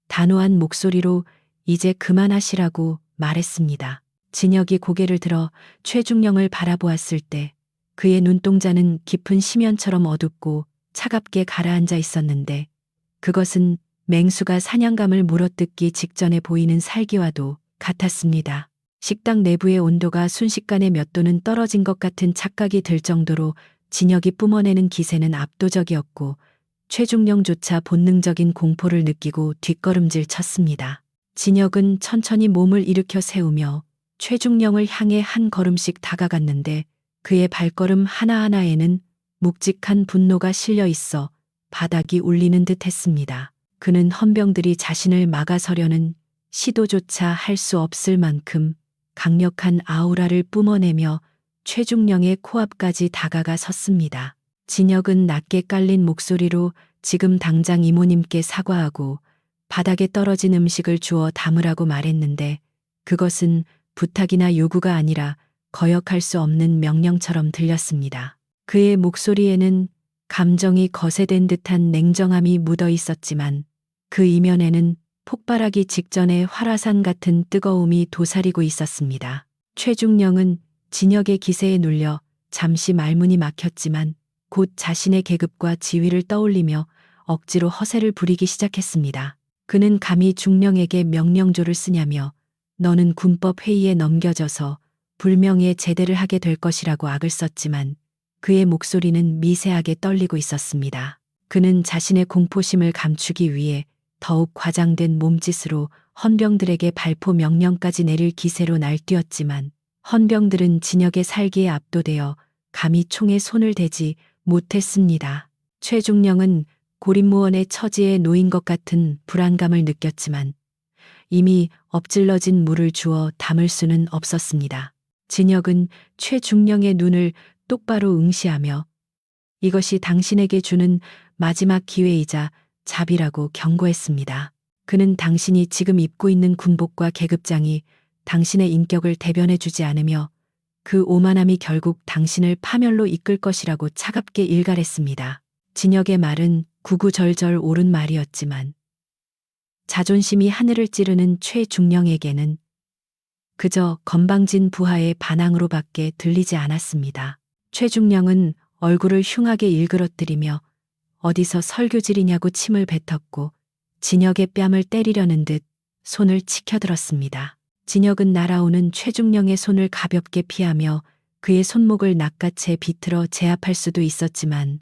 단호한 목소리로 이제 그만하시라고 말했습니다. 진혁이 고개를 들어 최중령을 바라보았을 때 그의 눈동자는 깊은 심연처럼 어둡고 차갑게 가라앉아 있었는데 그것은 맹수가 사냥감을 물어뜯기 직전에 보이는 살기와도 같았습니다. 식당 내부의 온도가 순식간에 몇 도는 떨어진 것 같은 착각이 들 정도로 진혁이 뿜어내는 기세는 압도적이었고 최중령조차 본능적인 공포를 느끼고 뒷걸음질 쳤습니다. 진혁은 천천히 몸을 일으켜 세우며 최중령을 향해 한 걸음씩 다가갔는데 그의 발걸음 하나하나에는 묵직한 분노가 실려 있어 바닥이 울리는 듯 했습니다. 그는 헌병들이 자신을 막아서려는 시도조차 할 수 없을 만큼 강력한 아우라를 뿜어내며 최중령의 코앞까지 다가가 섰습니다. 진혁은 낮게 깔린 목소리로 지금 당장 이모님께 사과하고 바닥에 떨어진 음식을 주워 담으라고 말했는데 그것은 부탁이나 요구가 아니라 거역할 수 없는 명령처럼 들렸습니다. 그의 목소리에는 감정이 거세된 듯한 냉정함이 묻어 있었지만 그 이면에는 폭발하기 직전의 활화산 같은 뜨거움이 도사리고 있었습니다. 최중령은 진혁의 기세에 눌려 잠시 말문이 막혔지만 곧 자신의 계급과 지위를 떠올리며 억지로 허세를 부리기 시작했습니다. 그는 감히 중령에게 명령조를 쓰냐며 너는 군법 회의에 넘겨져서 불명예 제대를 하게 될 것이라고 악을 썼지만 그의 목소리는 미세하게 떨리고 있었습니다. 그는 자신의 공포심을 감추기 위해 더욱 과장된 몸짓으로 헌병들에게 발포 명령까지 내릴 기세로 날뛰었지만 헌병들은 진혁의 살기에 압도되어 감히 총에 손을 대지 못했습니다. 최중령은 고립무원의 처지에 놓인 것 같은 불안감을 느꼈지만 이미 엎질러진 물을 주어 담을 수는 없었습니다. 진혁은 최중령의 눈을 똑바로 응시하며 이것이 당신에게 주는 마지막 기회이자 자비라고 경고했습니다. 그는 당신이 지금 입고 있는 군복과 계급장이 당신의 인격을 대변해 주지 않으며 그 오만함이 결국 당신을 파멸로 이끌 것이라고 차갑게 일갈했습니다. 진혁의 말은 구구절절 옳은 말이었지만 자존심이 하늘을 찌르는 최중령에게는 그저 건방진 부하의 반항으로밖에 들리지 않았습니다. 최중령은 얼굴을 흉하게 일그러뜨리며 어디서 설교질이냐고 침을 뱉었고 진혁의 뺨을 때리려는 듯 손을 치켜들었습니다. 진혁은 날아오는 최중령의 손을 가볍게 피하며 그의 손목을 낚아채 비틀어 제압할 수도 있었지만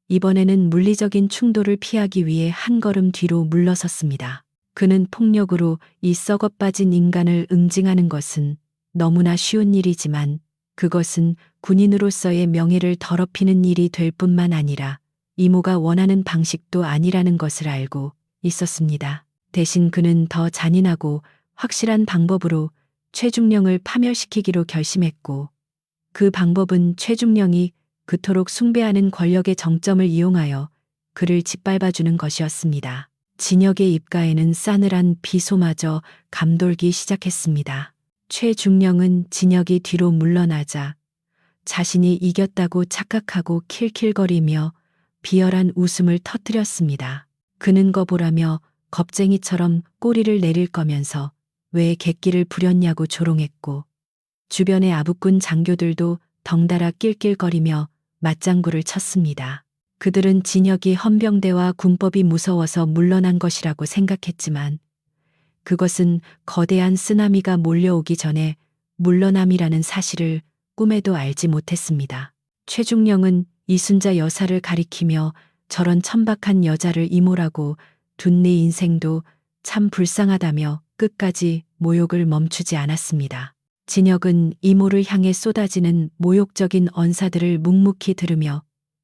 이번에는 물리적인 충돌을 피하기 위해 한 걸음 뒤로 물러섰습니다. 그는 폭력으로 이 썩어 빠진 인간을 응징하는 것은 너무나 쉬운 일이지만 그것은 군인으로서의 명예를 더럽히는 일이 될 뿐만 아니라 이모가 원하는 방식도 아니라는 것을 알고 있었습니다. 대신 그는 더 잔인하고 확실한 방법으로 최중령을 파멸시키기로 결심했고 그 방법은 최중령이 그토록 숭배하는 권력의 정점을 이용하여 그를 짓밟아주는 것이었습니다. 진혁의 입가에는 싸늘한 비소마저 감돌기 시작했습니다. 최중령은 진혁이 뒤로 물러나자 자신이 이겼다고 착각하고 킬킬거리며 비열한 웃음을 터뜨렸습니다. 그는 거보라며 겁쟁이처럼 꼬리를 내릴 거면서 왜 객기를 부렸냐고 조롱했고 주변의 아부꾼 장교들도 덩달아 낄낄거리며 맞장구를 쳤습니다. 그들은 진혁이 헌병대와 군법이 무서워서 물러난 것이라고 생각했지만 그것은 거대한 쓰나미가 몰려오기 전에 물러남이라는 사실을 꿈에도 알지 못했습니다. 최중령은 이순자 여사를 가리키며 저런 천박한 여자를 이모라고 둔 네 인생도 참 불쌍하다며 끝까지 모욕을 멈추지 않았습니다. 진혁은 이모를 향해 쏟아지는 모욕적인 언사들을 묵묵히 들으며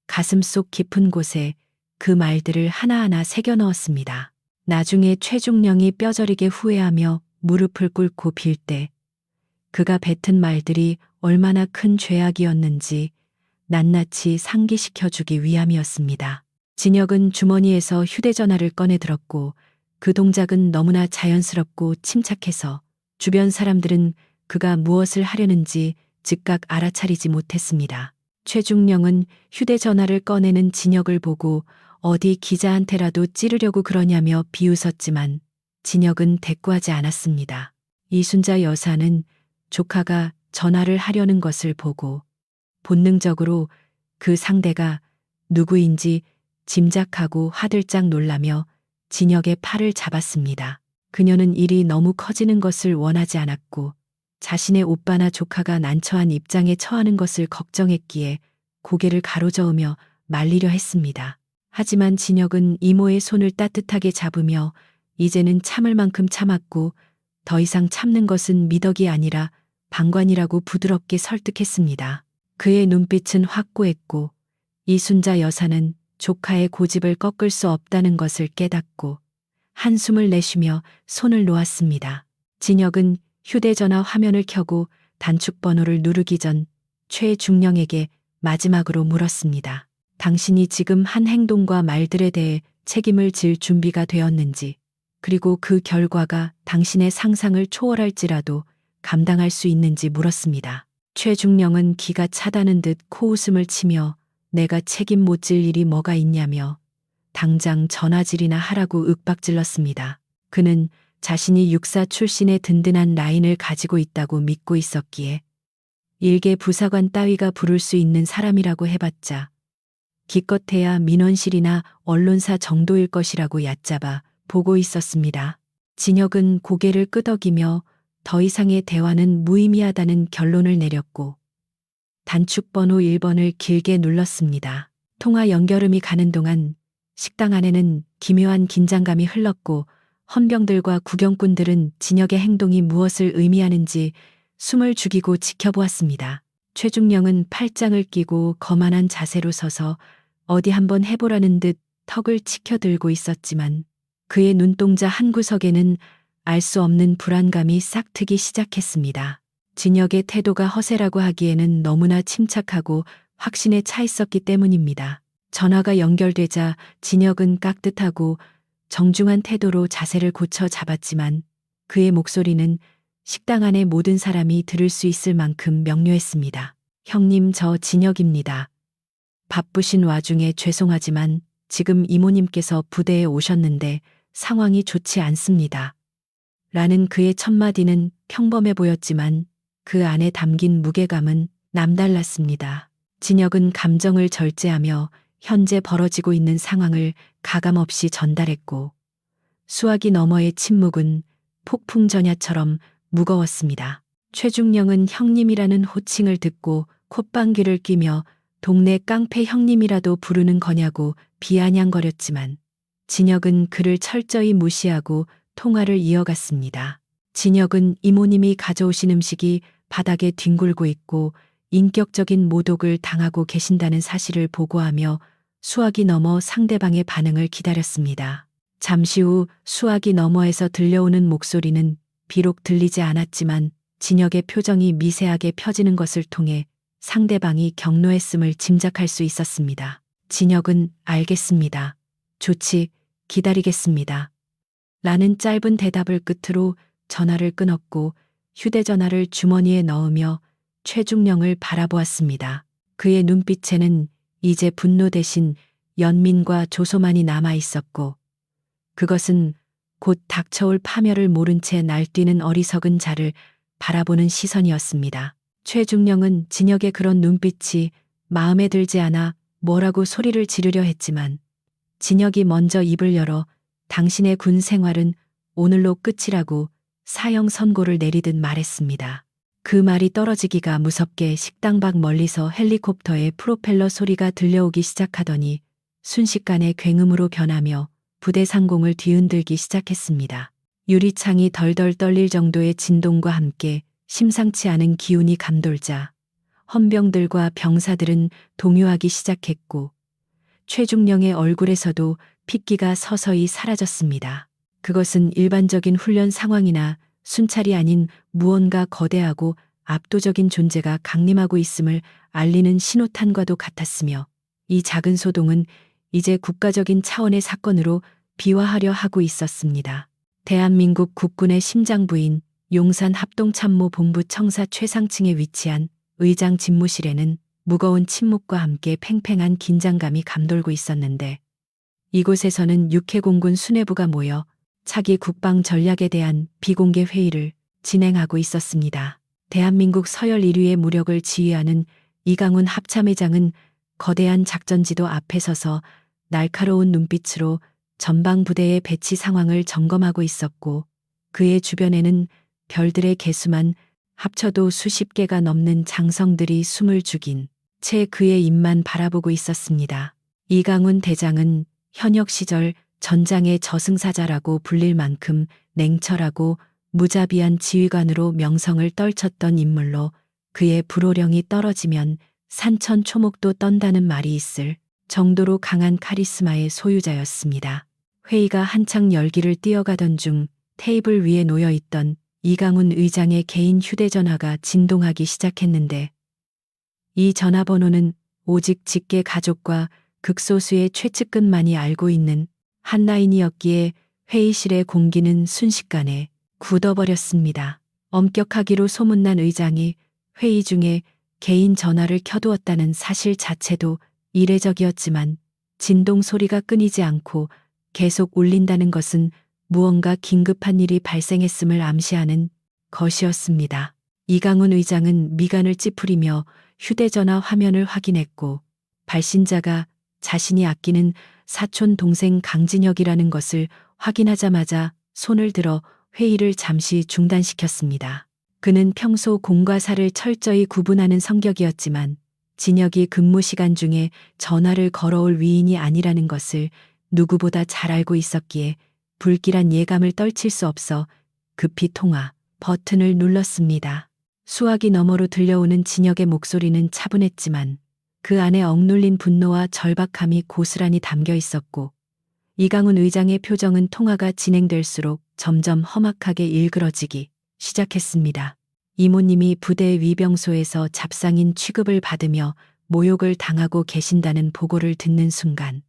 가슴속 깊은 곳에 그 말들을 하나하나 새겨 넣었습니다. 나중에 최중령이 뼈저리게 후회하며 무릎을 꿇고 빌 때 그가 뱉은 말들이 얼마나 큰 죄악이었는지 낱낱이 상기시켜주기 위함이었습니다. 진혁은 주머니에서 휴대전화를 꺼내 들었고 그 동작은 너무나 자연스럽고 침착해서 주변 사람들은 그가 무엇을 하려는지 즉각 알아차리지 못했습니다. 최중령은 휴대전화를 꺼내는 진혁을 보고 어디 기자한테라도 찌르려고 그러냐며 비웃었지만 진혁은 대꾸하지 않았습니다. 이순자 여사는 조카가 전화를 하려는 것을 보고 본능적으로 그 상대가 누구인지 짐작하고 화들짝 놀라며 진혁의 팔을 잡았습니다. 그녀는 일이 너무 커지는 것을 원하지 않았고 자신의 오빠나 조카가 난처한 입장에 처하는 것을 걱정했기에 고개를 가로저으며 말리려 했습니다. 하지만 진혁은 이모의 손을 따뜻하게 잡으며 이제는 참을 만큼 참았고 더 이상 참는 것은 미덕이 아니라 방관이라고 부드럽게 설득했습니다. 그의 눈빛은 확고했고 이순자 여사는 조카의 고집을 꺾을 수 없다는 것을 깨닫고 한숨을 내쉬며 손을 놓았습니다. 진혁은 휴대전화 화면을 켜고 단축번호를 누르기 전 최중령에게 마지막으로 물었습니다. 당신이 지금 한 행동과 말들에 대해 책임을 질 준비가 되었는지, 그리고 그 결과가 당신의 상상을 초월할지라도 감당할 수 있는지 물었습니다. 최중령은 기가 차다는 듯 코웃음을 치며 내가 책임 못 질 일이 뭐가 있냐며 당장 전화질이나 하라고 윽박질렀습니다. 그는 자신이 육사 출신의 든든한 라인을 가지고 있다고 믿고 있었기에 일개 부사관 따위가 부를 수 있는 사람이라고 해봤자 기껏해야 민원실이나 언론사 정도일 것이라고 얕잡아 보고 있었습니다. 진혁은 고개를 끄덕이며 더 이상의 대화는 무의미하다는 결론을 내렸고 단축번호 1번을 길게 눌렀습니다. 통화 연결음이 가는 동안 식당 안에는 기묘한 긴장감이 흘렀고 헌병들과 구경꾼들은 진혁의 행동이 무엇을 의미하는지 숨을 죽이고 지켜보았습니다. 최중령은 팔짱을 끼고 거만한 자세로 서서 어디 한번 해보라는 듯 턱을 치켜들고 있었지만 그의 눈동자 한 구석에는 알 수 없는 불안감이 싹트기 시작했습니다. 진혁의 태도가 허세라고 하기에는 너무나 침착하고 확신에 차 있었기 때문입니다. 전화가 연결되자 진혁은 깍듯하고 정중한 태도로 자세를 고쳐 잡았지만 그의 목소리는 식당 안의 모든 사람이 들을 수 있을 만큼 명료했습니다. 형님, 저 진혁입니다. 바쁘신 와중에 죄송하지만 지금 이모님께서 부대에 오셨는데 상황이 좋지 않습니다. 라는 그의 첫마디는 평범해 보였지만 그 안에 담긴 무게감은 남달랐습니다. 진혁은 감정을 절제하며 현재 벌어지고 있는 상황을 가감없이 전달했고 수화기 너머의 침묵은 폭풍 전야처럼 무거웠습니다. 최중령은 형님이라는 호칭을 듣고 콧방귀를 뀌며 동네 깡패 형님이라도 부르는 거냐고 비아냥거렸지만 진혁은 그를 철저히 무시하고 통화를 이어갔습니다. 진혁은 이모님이 가져오신 음식이 바닥에 뒹굴고 있고 인격적인 모독을 당하고 계신다는 사실을 보고하며 수화기 너머 상대방의 반응을 기다렸습니다. 잠시 후 수화기 너머에서 들려오는 목소리는 비록 들리지 않았지만 진혁의 표정이 미세하게 펴지는 것을 통해 상대방이 격노했음을 짐작할 수 있었습니다. 진혁은 알겠습니다. 좋지, 기다리겠습니다. 라는 짧은 대답을 끝으로 전화를 끊었고 휴대전화를 주머니에 넣으며 최중령을 바라보았습니다. 그의 눈빛에는 이제 분노 대신 연민과 조소만이 남아 있었고 그것은 곧 닥쳐올 파멸을 모른 채 날뛰는 어리석은 자를 바라보는 시선이었습니다. 최중령은 진혁의 그런 눈빛이 마음에 들지 않아 뭐라고 소리를 지르려 했지만 진혁이 먼저 입을 열어 당신의 군 생활은 오늘로 끝이라고 사형 선고를 내리듯 말했습니다. 그 말이 떨어지기가 무섭게 식당 밖 멀리서 헬리콥터의 프로펠러 소리가 들려오기 시작하더니 순식간에 굉음으로 변하며 부대 상공을 뒤흔들기 시작했습니다. 유리창이 덜덜 떨릴 정도의 진동과 함께 심상치 않은 기운이 감돌자 헌병들과 병사들은 동요하기 시작했고 최중령의 얼굴에서도 핏기가 서서히 사라졌습니다. 그것은 일반적인 훈련 상황이나 순찰이 아닌 무언가 거대하고 압도적인 존재가 강림하고 있음을 알리는 신호탄과도 같았으며 이 작은 소동은 이제 국가적인 차원의 사건으로 비화하려 하고 있었습니다. 대한민국 국군의 심장부인 용산합동참모본부 청사 최상층에 위치한 의장 집무실에는 무거운 침묵과 함께 팽팽한 긴장감이 감돌고 있었는데 이곳에서는 육해공군 수뇌부가 모여 차기 국방 전략에 대한 비공개 회의를 진행하고 있었습니다. 대한민국 서열 1위의 무력을 지휘하는 이강훈 합참의장은 거대한 작전지도 앞에 서서 날카로운 눈빛으로 전방 부대의 배치 상황을 점검하고 있었고 그의 주변에는 별들의 개수만 합쳐도 수십 개가 넘는 장성들이 숨을 죽인 채 그의 입만 바라보고 있었습니다. 이강훈 대장은 현역 시절 전장의 저승사자라고 불릴 만큼 냉철하고 무자비한 지휘관으로 명성을 떨쳤던 인물로 그의 불호령이 떨어지면 산천초목도 떤다는 말이 있을 정도로 강한 카리스마의 소유자였습니다. 회의가 한창 열기를 띄어가던 중 테이블 위에 놓여있던 이강훈 의장의 개인 휴대전화가 진동하기 시작했는데 이 전화번호는 오직 직계 가족과 극소수의 최측근만이 알고 있는 한 라인이었기에 회의실의 공기는 순식간에 굳어버렸습니다. 엄격하기로 소문난 의장이 회의 중에 개인 전화를 켜두었다는 사실 자체도 이례적이었지만 진동 소리가 끊이지 않고 계속 울린다는 것은 무언가 긴급한 일이 발생했음을 암시하는 것이었습니다. 이강훈 의장은 미간을 찌푸리며 휴대전화 화면을 확인했고 발신자가 자신이 아끼는 사촌 동생 강진혁이라는 것을 확인하자마자 손을 들어 회의를 잠시 중단시켰습니다. 그는 평소 공과 사를 철저히 구분하는 성격이었지만 진혁이 근무 시간 중에 전화를 걸어올 위인이 아니라는 것을 누구보다 잘 알고 있었기에 불길한 예감을 떨칠 수 없어 급히 통화 버튼을 눌렀습니다. 수화기 너머로 들려오는 진혁의 목소리는 차분했지만 그 안에 억눌린 분노와 절박함이 고스란히 담겨 있었고 이강훈 의장의 표정은 통화가 진행될수록 점점 험악하게 일그러지기 시작했습니다. 이모님이 부대 위병소에서 잡상인 취급을 받으며 모욕을 당하고 계신다는 보고를 듣는 순간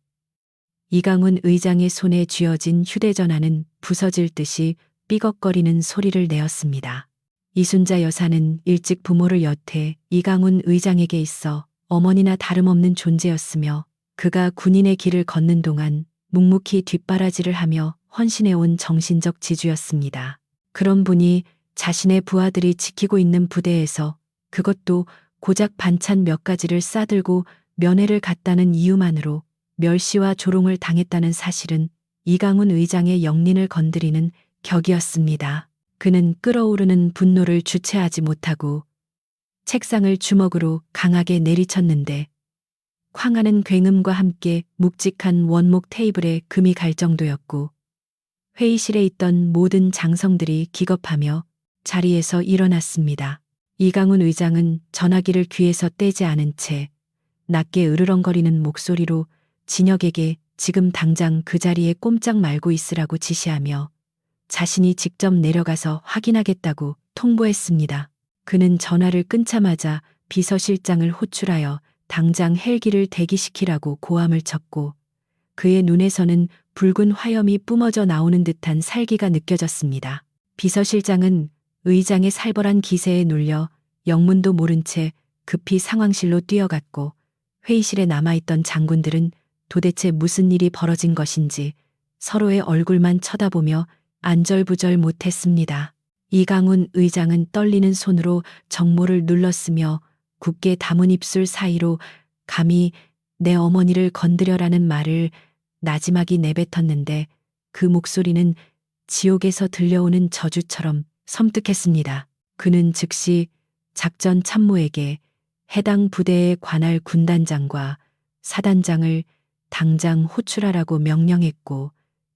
이강훈 의장의 손에 쥐어진 휴대전화는 부서질 듯이 삐걱거리는 소리를 내었습니다. 이순자 여사는 일찍 부모를 여태 이강훈 의장에게 있어 어머니나 다름없는 존재였으며 그가 군인의 길을 걷는 동안 묵묵히 뒷바라지를 하며 헌신해온 정신적 지주였습니다. 그런 분이 자신의 부하들이 지키고 있는 부대에서 그것도 고작 반찬 몇 가지를 싸들고 면회를 갔다는 이유만으로 멸시와 조롱을 당했다는 사실은 이강훈 의장의 영린을 건드리는 격이었습니다. 그는 끓어오르는 분노를 주체하지 못하고 책상을 주먹으로 강하게 내리쳤는데 쾅하는 굉음과 함께 묵직한 원목 테이블에 금이 갈 정도였고 회의실에 있던 모든 장성들이 기겁하며 자리에서 일어났습니다. 이강훈 의장은 전화기를 귀에서 떼지 않은 채 낮게 으르렁거리는 목소리로 진혁에게 지금 당장 그 자리에 꼼짝 말고 있으라고 지시하며 자신이 직접 내려가서 확인하겠다고 통보했습니다. 그는 전화를 끊자마자 비서실장을 호출하여 당장 헬기를 대기시키라고 고함을 쳤고 그의 눈에서는 붉은 화염이 뿜어져 나오는 듯한 살기가 느껴졌습니다. 비서실장은 의장의 살벌한 기세에 눌려 영문도 모른 채 급히 상황실로 뛰어갔고, 회의실에 남아있던 장군들은 도대체 무슨 일이 벌어진 것인지 서로의 얼굴만 쳐다보며 안절부절 못했습니다. 이강훈 의장은 떨리는 손으로 정모를 눌렀으며 굳게 담은 입술 사이로 감히 내 어머니를 건드려라는 말을 나지막이 내뱉었는데, 그 목소리는 지옥에서 들려오는 저주처럼 섬뜩했습니다. 그는 즉시 작전 참모에게 해당 부대의 관할 군단장과 사단장을 당장 호출하라고 명령했고,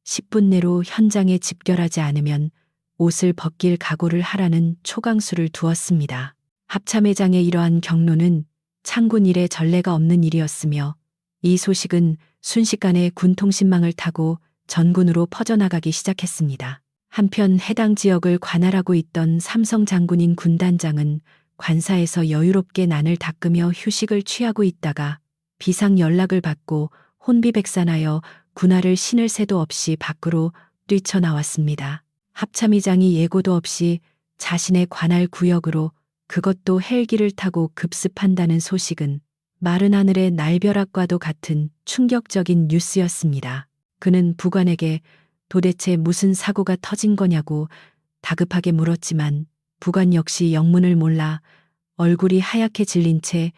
10분 내로 현장에 집결하지 않으면 옷을 벗길 각오를 하라는 초강수를 두었습니다. 합참의장의 이러한 경로는 창군 이래 전례가 없는 일이었으며, 이 소식은 순식간에 군통신망을 타고 전군으로 퍼져나가기 시작했습니다. 한편 해당 지역을 관할하고 있던 삼성 장군인 군단장은 관사에서 여유롭게 난을 닦으며 휴식을 취하고 있다가 비상 연락을 받고 혼비백산하여 군화를 신을 새도 없이 밖으로 뛰쳐나왔습니다. 합참의장이 예고도 없이 자신의 관할 구역으로, 그것도 헬기를 타고 급습한다는 소식은 마른 하늘의 날벼락과도 같은 충격적인 뉴스였습니다. 그는 부관에게 도대체 무슨 사고가 터진 거냐고 다급하게 물었지만, 부관 역시 영문을 몰라 얼굴이 하얗게 질린 채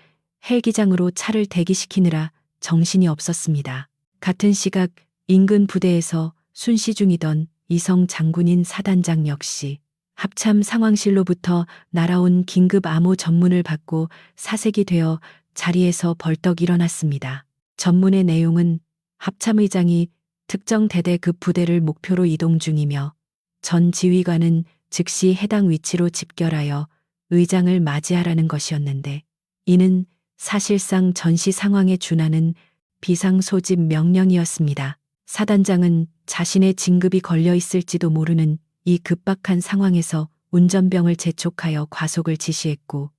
헬기장으로 차를 대기시키느라 정신이 없었습니다. 같은 시각 인근 부대에서 순시 중이던 이성 장군인 사단장 역시 합참 상황실로부터 날아온 긴급 암호 전문을 받고 사색이 되어 자리에서 벌떡 일어났습니다. 전문의 내용은 합참의장이 특정 대대급 부대를 목표로 이동 중이며, 전 지휘관은 즉시 해당 위치로 집결하여 의장을 맞이하라는 것이었는데, 이는 사실상 전시 상황에 준하는 비상소집 명령이었습니다. 사단장은 자신의 진급이 걸려 있을지도 모르는 이 급박한 상황에서 운전병을 재촉하여 과속을 지시했고,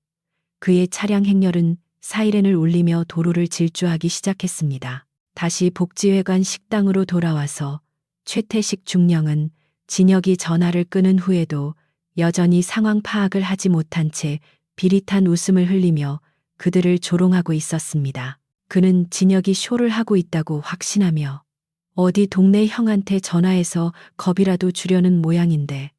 그의 차량 행렬은 사이렌을 울리며 도로를 질주하기 시작했습니다. 다시 복지회관 식당으로 돌아와서 최태식 중령은 진혁이 전화를 끊은 후에도 여전히 상황 파악을 하지 못한 채 비릿한 웃음을 흘리며 그들을 조롱하고 있었습니다. 그는 진혁이 쇼를 하고 있다고 확신하며 어디 동네 형한테 전화해서 겁이라도 주려는 모양인데,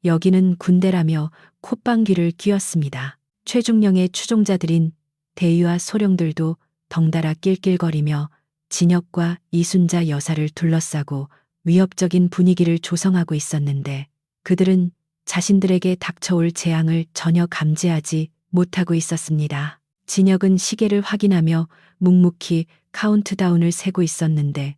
여기는 군대라며 콧방귀를 뀌었습니다. 최중령의 추종자들인 대위와 소령들도 덩달아 낄낄거리며 진혁과 이순자 여사를 둘러싸고 위협적인 분위기를 조성하고 있었는데, 그들은 자신들에게 닥쳐올 재앙을 전혀 감지하지 못하고 있었습니다. 진혁은 시계를 확인하며 묵묵히 카운트다운을 세고 있었는데,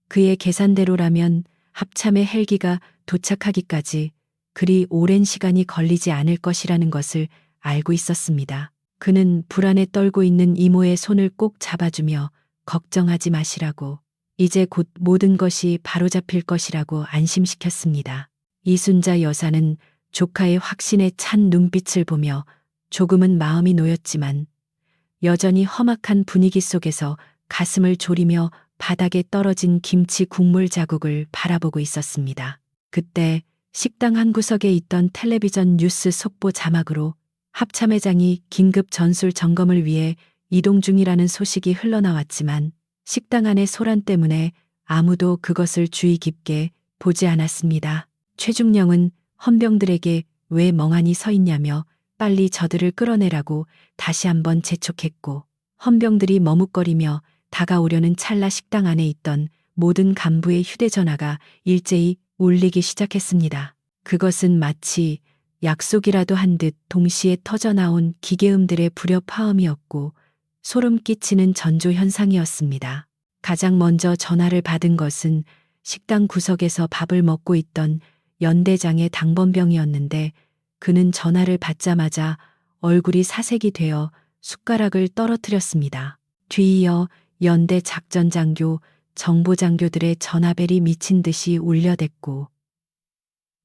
그의 계산대로라면 합참의 헬기가 도착하기까지 그리 오랜 시간이 걸리지 않을 것이라는 것을 알고 있었습니다. 그는 불안에 떨고 있는 이모의 손을 꼭 잡아주며 걱정하지 마시라고, 이제 곧 모든 것이 바로잡힐 것이라고 안심시켰습니다. 이순자 여사는 조카의 확신에 찬 눈빛을 보며 조금은 마음이 놓였지만, 여전히 험악한 분위기 속에서 가슴을 졸이며 바닥에 떨어진 김치 국물 자국을 바라보고 있었습니다. 그때 식당 한 구석에 있던 텔레비전 뉴스 속보 자막으로 합참의장이 긴급 전술 점검을 위해 이동 중이라는 소식이 흘러나왔지만, 식당 안의 소란 때문에 아무도 그것을 주의 깊게 보지 않았습니다. 최중령은 헌병들에게 왜 멍하니 서 있냐며 빨리 저들을 끌어내라고 다시 한번 재촉했고, 헌병들이 머뭇거리며 다가오려는 찰나 식당 안에 있던 모든 간부의 휴대전화가 일제히 울리기 시작했습니다. 그것은 마치 약속이라도 한 듯 동시에 터져나온 기계음들의 불협화음이었고 소름 끼치는 전조현상이었습니다. 가장 먼저 전화를 받은 것은 식당 구석에서 밥을 먹고 있던 연대장의 당번병이었는데, 그는 전화를 받자마자 얼굴이 사색이 되어 숟가락을 떨어뜨렸습니다. 뒤이어 연대 작전장교, 정보장교들의 전화벨이 미친 듯이 울려댔고,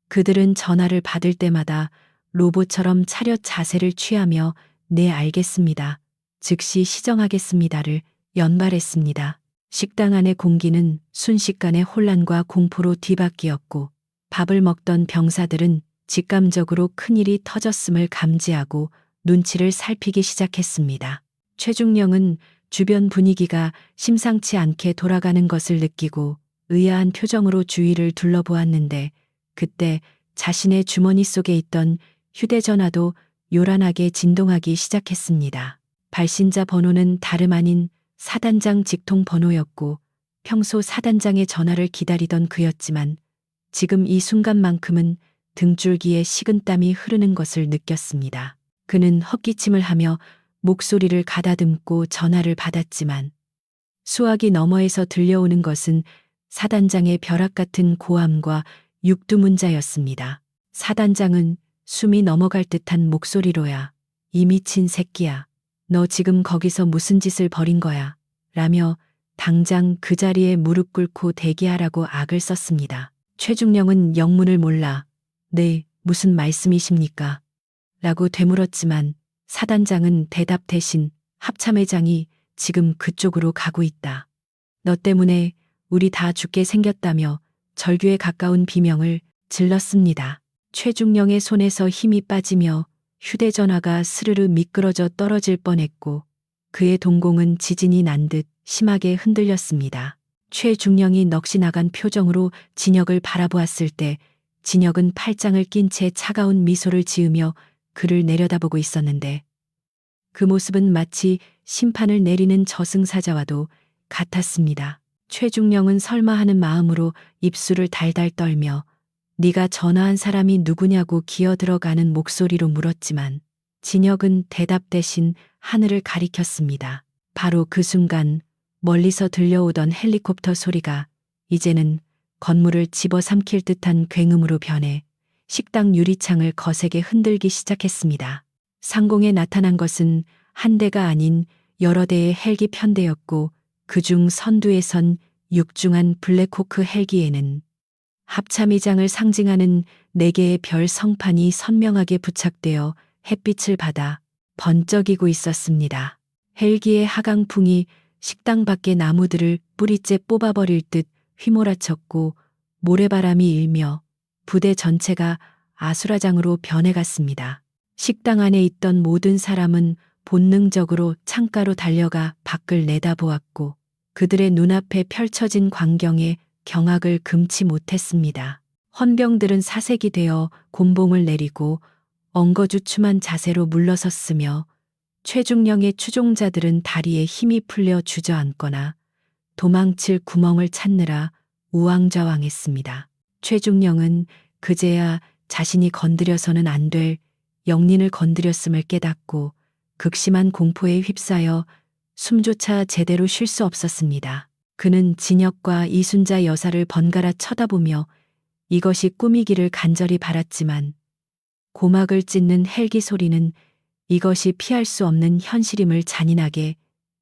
그들은 전화를 받을 때마다 로봇처럼 차렷 자세를 취하며 네 알겠습니다, 즉시 시정하겠습니다를 연발했습니다. 식당 안의 공기는 순식간에 혼란과 공포로 뒤바뀌었고 밥을 먹던 병사들은 직감적으로 큰일이 터졌음을 감지하고 눈치를 살피기 시작했습니다. 최중령은 주변 분위기가 심상치 않게 돌아가는 것을 느끼고 의아한 표정으로 주위를 둘러보았는데 그때 자신의 주머니 속에 있던 휴대전화도 요란하게 진동하기 시작했습니다. 발신자 번호는 다름 아닌 사단장 직통 번호였고 평소 사단장의 전화를 기다리던 그였지만 지금 이 순간만큼은 등줄기에 식은땀이 흐르는 것을 느꼈습니다. 그는 헛기침을 하며 목소리를 가다듬고 전화를 받았지만 수화기 너머에서 들려오는 것은 사단장의 벼락 같은 고함과 육두문자였습니다. 사단장은 숨이 넘어갈 듯한 목소리로야 이 미친 새끼야. 너 지금 거기서 무슨 짓을 벌인 거야? 라며 당장 그 자리에 무릎 꿇고 대기하라고 악을 썼습니다. 최중령은 영문을 몰라 네, 무슨 말씀이십니까? 라고 되물었지만 사단장은 대답 대신 합참의장이 지금 그쪽으로 가고 있다. 너 때문에 우리 다 죽게 생겼다며 절규에 가까운 비명을 질렀습니다. 최중령의 손에서 힘이 빠지며 휴대전화가 스르르 미끄러져 떨어질 뻔했고 그의 동공은 지진이 난 듯 심하게 흔들렸습니다. 최중령이 넋이 나간 표정으로 진혁을 바라보았을 때 진혁은 팔짱을 낀 채 차가운 미소를 지으며 그를 내려다보고 있었는데 그 모습은 마치 심판을 내리는 저승사자와도 같았습니다. 최중령은 설마 하는 마음으로 입술을 달달 떨며 네가 전화한 사람이 누구냐고 기어들어가는 목소리로 물었지만 진혁은 대답 대신 하늘을 가리켰습니다. 바로 그 순간 멀리서 들려오던 헬리콥터 소리가 이제는 건물을 집어삼킬 듯한 굉음으로 변해 식당 유리창을 거세게 흔들기 시작했습니다. 상공에 나타난 것은 한 대가 아닌 여러 대의 헬기 편대였고 그중 선두에 선 육중한 블랙호크 헬기에는 합참의장을 상징하는 4개의 별 성판이 선명하게 부착되어 햇빛을 받아 번쩍이고 있었습니다. 헬기의 하강풍이 식당 밖의 나무들을 뿌리째 뽑아버릴 듯 휘몰아쳤고 모래바람이 일며 부대 전체가 아수라장으로 변해갔습니다. 식당 안에 있던 모든 사람은 본능적으로 창가로 달려가 밖을 내다보았고 그들의 눈앞에 펼쳐진 광경에 경악을 금치 못했습니다. 헌병들은 사색이 되어 곤봉을 내리고 엉거주춤한 자세로 물러섰으며 최중령의 추종자들은 다리에 힘이 풀려 주저앉거나 도망칠 구멍을 찾느라 우왕좌왕했습니다. 최중령은 그제야 자신이 건드려서는 안 될 영린을 건드렸음을 깨닫고 극심한 공포에 휩싸여 숨조차 제대로 쉴 수 없었습니다. 그는 진혁과 이순자 여사를 번갈아 쳐다보며 이것이 꿈이기를 간절히 바랐지만 고막을 찢는 헬기 소리는 이것이 피할 수 없는 현실임을 잔인하게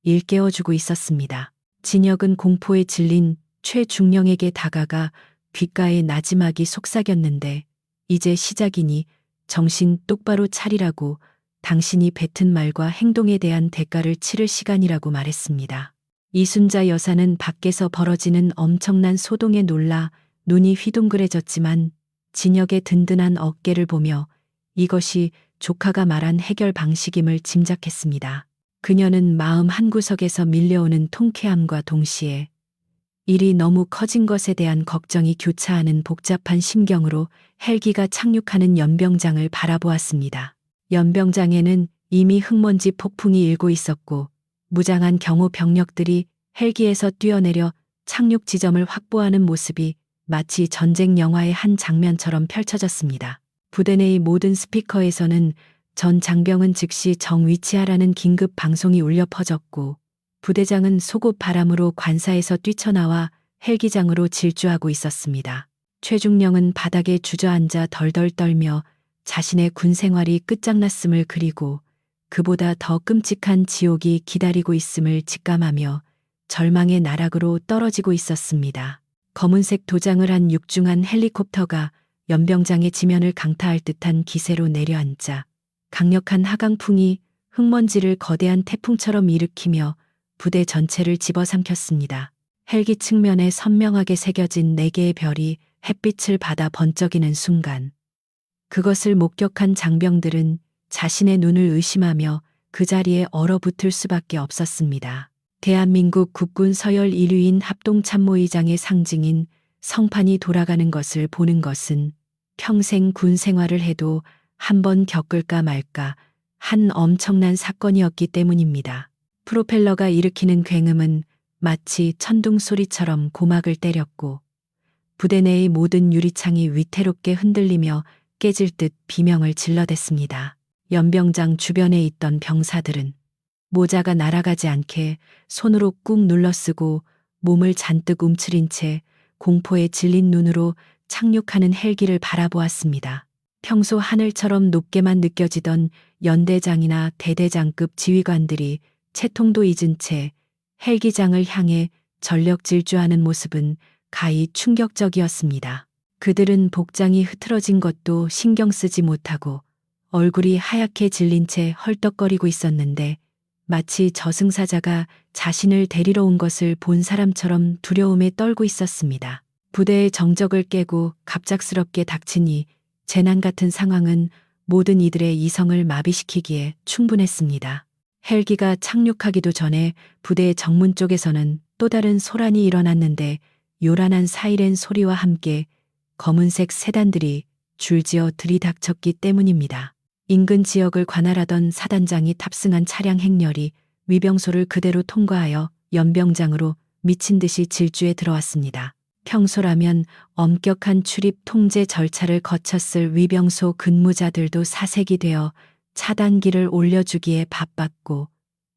일깨워주고 있었습니다. 진혁은 공포에 질린 최중령에게 다가가 귓가에 나지막이 속삭였는데 이제 시작이니 정신 똑바로 차리라고 당신이 뱉은 말과 행동에 대한 대가를 치를 시간이라고 말했습니다. 이순자 여사는 밖에서 벌어지는 엄청난 소동에 놀라 눈이 휘둥그레졌지만 진혁의 든든한 어깨를 보며 이것이 조카가 말한 해결 방식임을 짐작했습니다. 그녀는 마음 한구석에서 밀려오는 통쾌함과 동시에 일이 너무 커진 것에 대한 걱정이 교차하는 복잡한 심경으로 헬기가 착륙하는 연병장을 바라보았습니다. 연병장에는 이미 흙먼지 폭풍이 일고 있었고 무장한 경호 병력들이 헬기에서 뛰어내려 착륙 지점을 확보하는 모습이 마치 전쟁 영화의 한 장면처럼 펼쳐졌습니다. 부대 내의 모든 스피커에서는 전 장병은 즉시 정위치하라는 긴급 방송이 울려 퍼졌고 부대장은 속옷 바람으로 관사에서 뛰쳐나와 헬기장으로 질주하고 있었습니다. 최중령은 바닥에 주저앉아 덜덜 떨며 자신의 군 생활이 끝장났음을 그리고 그보다 더 끔찍한 지옥이 기다리고 있음을 직감하며 절망의 나락으로 떨어지고 있었습니다. 검은색 도장을 한 육중한 헬리콥터가 연병장의 지면을 강타할 듯한 기세로 내려앉자 강력한 하강풍이 흙먼지를 거대한 태풍처럼 일으키며 부대 전체를 집어삼켰습니다. 헬기 측면에 선명하게 새겨진 네 개의 별이 햇빛을 받아 번쩍이는 순간, 그것을 목격한 장병들은 자신의 눈을 의심하며 그 자리에 얼어붙을 수밖에 없었습니다. 대한민국 국군 서열 1위인 합동참모의장의 상징인 성판이 돌아가는 것을 보는 것은 평생 군 생활을 해도 한 번 겪을까 말까 한 엄청난 사건이었기 때문입니다. 프로펠러가 일으키는 굉음은 마치 천둥 소리처럼 고막을 때렸고, 부대 내의 모든 유리창이 위태롭게 흔들리며 깨질 듯 비명을 질러댔습니다. 연병장 주변에 있던 병사들은 모자가 날아가지 않게 손으로 꾹 눌러쓰고 몸을 잔뜩 움츠린 채 공포에 질린 눈으로 착륙하는 헬기를 바라보았습니다. 평소 하늘처럼 높게만 느껴지던 연대장이나 대대장급 지휘관들이 채통도 잊은 채 헬기장을 향해 전력 질주하는 모습은 가히 충격적이었습니다. 그들은 복장이 흐트러진 것도 신경 쓰지 못하고 얼굴이 하얗게 질린 채 헐떡거리고 있었는데, 마치 저승사자가 자신을 데리러 온 것을 본 사람처럼 두려움에 떨고 있었습니다. 부대의 정적을 깨고 갑작스럽게 닥친 이 재난 같은 상황은 모든 이들의 이성을 마비시키기에 충분했습니다. 헬기가 착륙하기도 전에 부대의 정문 쪽에서는 또 다른 소란이 일어났는데, 요란한 사이렌 소리와 함께 검은색 세단들이 줄지어 들이닥쳤기 때문입니다. 인근 지역을 관할하던 사단장이 탑승한 차량 행렬이 위병소를 그대로 통과하여 연병장으로 미친 듯이 질주에 들어왔습니다. 평소라면 엄격한 출입 통제 절차를 거쳤을 위병소 근무자들도 사색이 되어 차단기를 올려주기에 바빴고,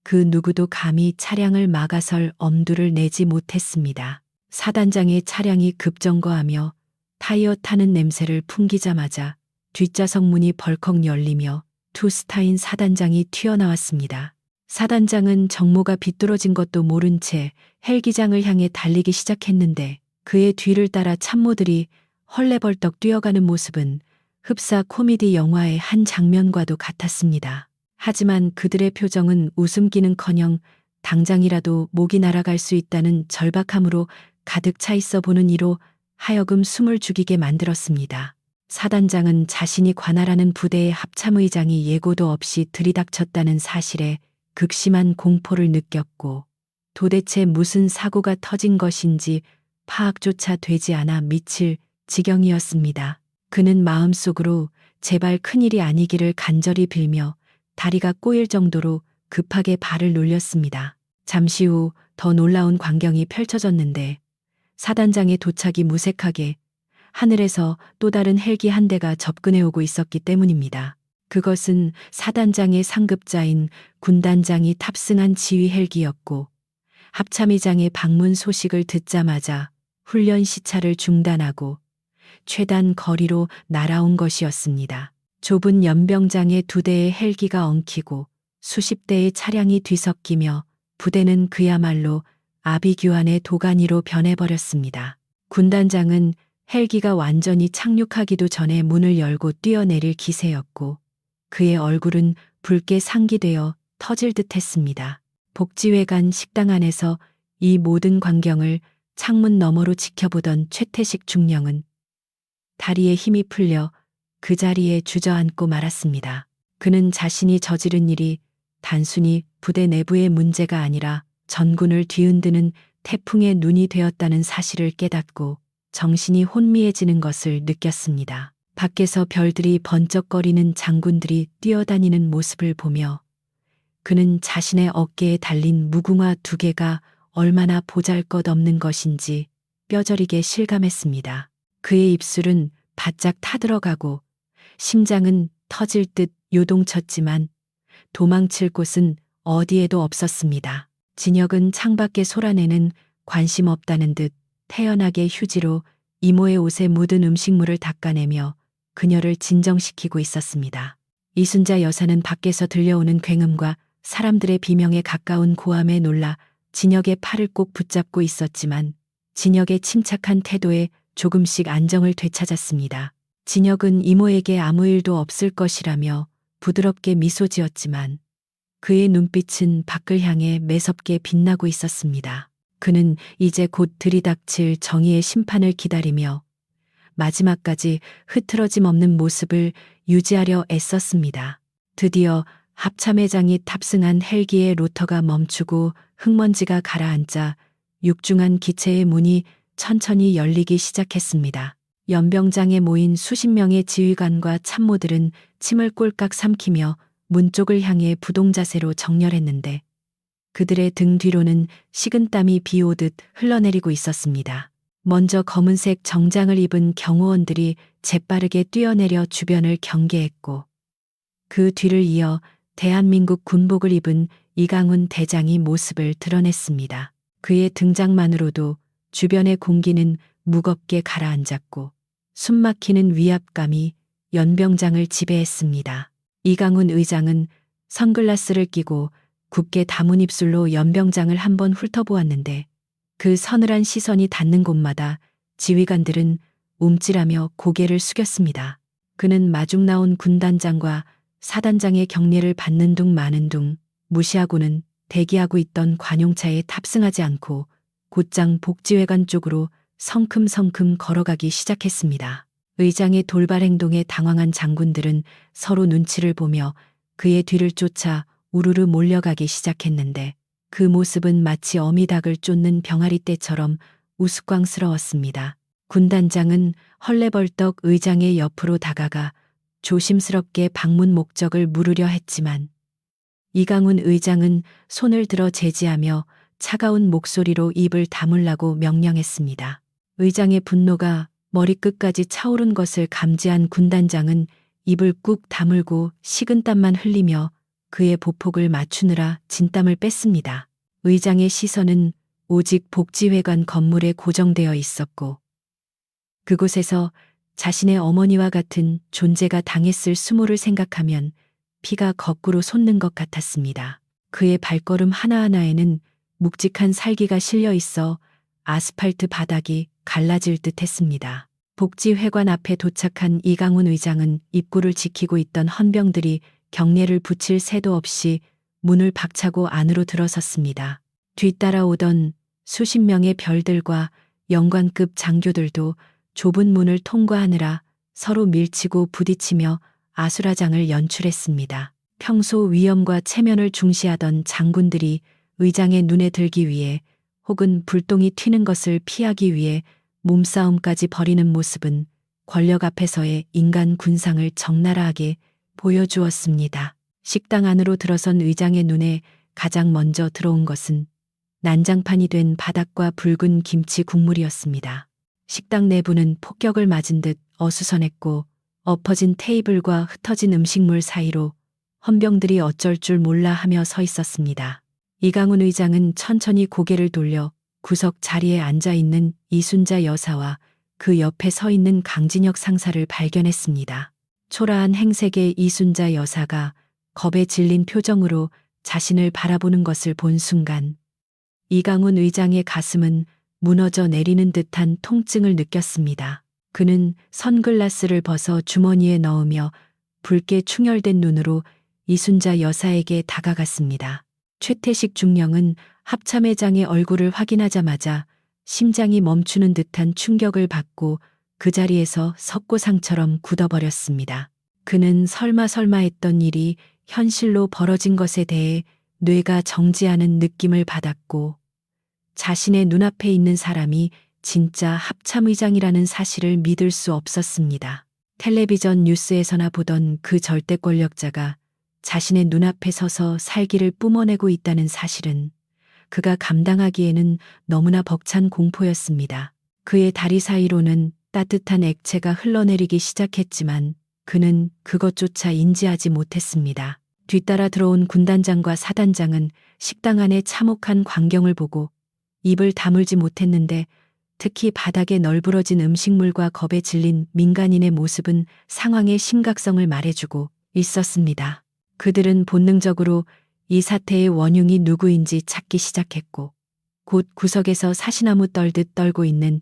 그 누구도 감히 차량을 막아설 엄두를 내지 못했습니다. 사단장의 차량이 급정거하며 타이어 타는 냄새를 풍기자마자 뒷좌석 문이 벌컥 열리며 투스타인 사단장이 튀어나왔습니다. 사단장은 정모가 비뚤어진 것도 모른 채 헬기장을 향해 달리기 시작했는데, 그의 뒤를 따라 참모들이 헐레벌떡 뛰어가는 모습은 흡사 코미디 영화의 한 장면과도 같았습니다. 하지만 그들의 표정은 웃음기는커녕 당장이라도 목이 날아갈 수 있다는 절박함으로 가득 차 있어 보는 이로 하여금 숨을 죽이게 만들었습니다. 사단장은 자신이 관할하는 부대의 합참의장이 예고도 없이 들이닥쳤다는 사실에 극심한 공포를 느꼈고, 도대체 무슨 사고가 터진 것인지 파악조차 되지 않아 미칠 지경이었습니다. 그는 마음속으로 제발 큰일이 아니기를 간절히 빌며 다리가 꼬일 정도로 급하게 발을 놀렸습니다. 잠시 후 더 놀라운 광경이 펼쳐졌는데, 사단장의 도착이 무색하게 하늘에서 또 다른 헬기 한 대가 접근해 오고 있었기 때문입니다. 그것은 사단장의 상급자인 군단장이 탑승한 지휘 헬기였고, 합참의장의 방문 소식을 듣자마자 훈련 시차를 중단하고 최단 거리로 날아온 것이었습니다. 좁은 연병장에 두 대의 헬기가 엉키고 수십 대의 차량이 뒤섞이며 부대는 그야말로 아비규환의 도가니로 변해버렸습니다. 군단장은 헬기가 완전히 착륙하기도 전에 문을 열고 뛰어내릴 기세였고, 그의 얼굴은 붉게 상기되어 터질 듯했습니다. 복지회관 식당 안에서 이 모든 광경을 창문 너머로 지켜보던 최태식 중령은 다리에 힘이 풀려 그 자리에 주저앉고 말았습니다. 그는 자신이 저지른 일이 단순히 부대 내부의 문제가 아니라 전군을 뒤흔드는 태풍의 눈이 되었다는 사실을 깨닫고 정신이 혼미해지는 것을 느꼈습니다. 밖에서 별들이 번쩍거리는 장군들이 뛰어다니는 모습을 보며 그는 자신의 어깨에 달린 무궁화 두 개가 얼마나 보잘것없는 것인지 뼈저리게 실감했습니다. 그의 입술은 바짝 타들어가고 심장은 터질 듯 요동쳤지만 도망칠 곳은 어디에도 없었습니다. 진혁은 창밖에 솟아내는 관심 없다는 듯 태연하게 휴지로 이모의 옷에 묻은 음식물을 닦아내며 그녀를 진정시키고 있었습니다. 이순자 여사는 밖에서 들려오는 굉음과 사람들의 비명에 가까운 고함에 놀라 진혁의 팔을 꼭 붙잡고 있었지만, 진혁의 침착한 태도에 조금씩 안정을 되찾았습니다. 진혁은 이모에게 아무 일도 없을 것이라며 부드럽게 미소 지었지만 그의 눈빛은 밖을 향해 매섭게 빛나고 있었습니다. 그는 이제 곧 들이닥칠 정의의 심판을 기다리며 마지막까지 흐트러짐 없는 모습을 유지하려 애썼습니다. 드디어 합참의장이 탑승한 헬기의 로터가 멈추고 흙먼지가 가라앉자 육중한 기체의 문이 천천히 열리기 시작했습니다. 연병장에 모인 수십 명의 지휘관과 참모들은 침을 꼴깍 삼키며 문 쪽을 향해 부동자세로 정렬했는데 그들의 등 뒤로는 식은땀이 비 오듯 흘러내리고 있었습니다. 먼저 검은색 정장을 입은 경호원들이 재빠르게 뛰어내려 주변을 경계했고 그 뒤를 이어 대한민국 군복을 입은 이강훈 대장이 모습을 드러냈습니다. 그의 등장만으로도 주변의 공기는 무겁게 가라앉았고 숨막히는 위압감이 연병장을 지배했습니다. 이강훈 의장은 선글라스를 끼고 굳게 다문 입술로 연병장을 한번 훑어보았는데 그 서늘한 시선이 닿는 곳마다 지휘관들은 움찔하며 고개를 숙였습니다. 그는 마중 나온 군단장과 사단장의 격려를 받는 둥 마는 둥 무시하고는 대기하고 있던 관용차에 탑승하지 않고 곧장 복지회관 쪽으로 성큼성큼 걸어가기 시작했습니다. 의장의 돌발 행동에 당황한 장군들은 서로 눈치를 보며 그의 뒤를 쫓아 우르르 몰려가기 시작했는데 그 모습은 마치 어미닭을 쫓는 병아리 떼처럼 우스꽝스러웠습니다. 군단장은 헐레벌떡 의장의 옆으로 다가가 조심스럽게 방문 목적을 물으려 했지만 이강훈 의장은 손을 들어 제지하며 차가운 목소리로 입을 다물라고 명령했습니다. 의장의 분노가 머리끝까지 차오른 것을 감지한 군단장은 입을 꾹 다물고 식은땀만 흘리며 그의 보폭을 맞추느라 진땀을 뺐습니다. 의장의 시선은 오직 복지회관 건물에 고정되어 있었고 그곳에서 자신의 어머니와 같은 존재가 당했을 수모를 생각하면 피가 거꾸로 솟는 것 같았습니다. 그의 발걸음 하나하나에는 묵직한 살기가 실려 있어 아스팔트 바닥이 갈라질 듯 했습니다. 복지회관 앞에 도착한 이강훈 의장은 입구를 지키고 있던 헌병들이 경례를 붙일 새도 없이 문을 박차고 안으로 들어섰습니다. 뒤따라오던 수십 명의 별들과 영관급 장교들도 좁은 문을 통과하느라 서로 밀치고 부딪히며 아수라장을 연출했습니다. 평소 위엄과 체면을 중시하던 장군들이 의장의 눈에 들기 위해 혹은 불똥이 튀는 것을 피하기 위해 몸싸움까지 벌이는 모습은 권력 앞에서의 인간 군상을 적나라하게 보여주었습니다. 식당 안으로 들어선 의장의 눈에 가장 먼저 들어온 것은 난장판이 된 바닥과 붉은 김치 국물이었습니다. 식당 내부는 폭격을 맞은 듯 어수선했고 엎어진 테이블과 흩어진 음식물 사이로 헌병들이 어쩔 줄 몰라 하며 서 있었습니다. 이강훈 의장은 천천히 고개를 돌려 구석 자리에 앉아 있는 이순자 여사와 그 옆에 서 있는 강진혁 상사를 발견했습니다. 초라한 행색의 이순자 여사가 겁에 질린 표정으로 자신을 바라보는 것을 본 순간 이강훈 의장의 가슴은 무너져 내리는 듯한 통증을 느꼈습니다. 그는 선글라스를 벗어 주머니에 넣으며 붉게 충혈된 눈으로 이순자 여사에게 다가갔습니다. 최태식 중령은 합참의장의 얼굴을 확인하자마자 심장이 멈추는 듯한 충격을 받고 그 자리에서 석고상처럼 굳어버렸습니다. 그는 설마 했던 일이 현실로 벌어진 것에 대해 뇌가 정지하는 느낌을 받았고 자신의 눈앞에 있는 사람이 진짜 합참의장이라는 사실을 믿을 수 없었습니다. 텔레비전 뉴스에서나 보던 그 절대 권력자가 자신의 눈앞에 서서 살기를 뿜어내고 있다는 사실은 그가 감당하기에는 너무나 벅찬 공포였습니다. 그의 다리 사이로는 따뜻한 액체가 흘러내리기 시작했지만 그는 그것조차 인지하지 못했습니다. 뒤따라 들어온 군단장과 사단장은 식당 안의 참혹한 광경을 보고 입을 다물지 못했는데 특히 바닥에 널브러진 음식물과 겁에 질린 민간인의 모습은 상황의 심각성을 말해주고 있었습니다. 그들은 본능적으로 이 사태의 원흉이 누구인지 찾기 시작했고 곧 구석에서 사시나무 떨듯 떨고 있는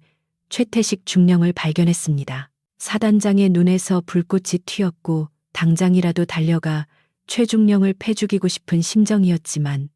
최태식 중령을 발견했습니다. 사단장의 눈에서 불꽃이 튀었고 당장이라도 달려가 최 중령을 패죽이고 싶은 심정이었지만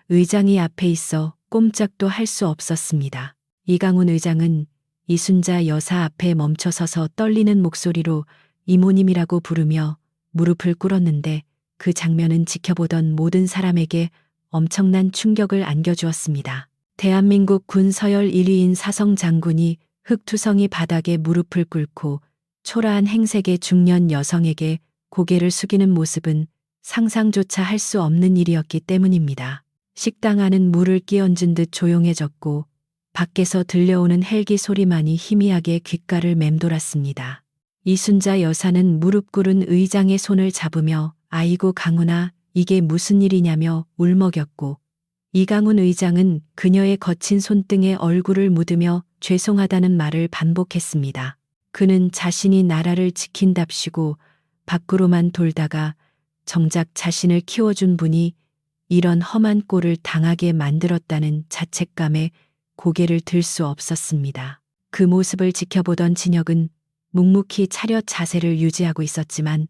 의장이 앞에 있어 꼼짝도 할 수 없었습니다. 이강훈 의장은 이순자 여사 앞에 멈춰서서 떨리는 목소리로 이모님이라고 부르며 무릎을 꿇었는데 그 장면은 지켜보던 모든 사람에게 엄청난 충격을 안겨주었습니다. 대한민국 군 서열 1위인 사성 장군이 흑투성이 바닥에 무릎을 꿇고 초라한 행색의 중년 여성에게 고개를 숙이는 모습은 상상조차 할 수 없는 일이었기 때문입니다. 식당 안은 물을 끼얹은 듯 조용해졌고 밖에서 들려오는 헬기 소리만이 희미하게 귓가를 맴돌았습니다. 이순자 여사는 무릎 꿇은 의장의 손을 잡으며 아이고 강훈아 이게 무슨 일이냐며 울먹였고 이강훈 의장은 그녀의 거친 손등에 얼굴을 묻으며 죄송하다는 말을 반복했습니다. 그는 자신이 나라를 지킨답시고 밖으로만 돌다가 정작 자신을 키워준 분이 이런 험한 꼴을 당하게 만들었다는 자책감에 고개를 들 수 없었습니다. 그 모습을 지켜보던 진혁은 묵묵히 차렷 자세를 유지하고 있었지만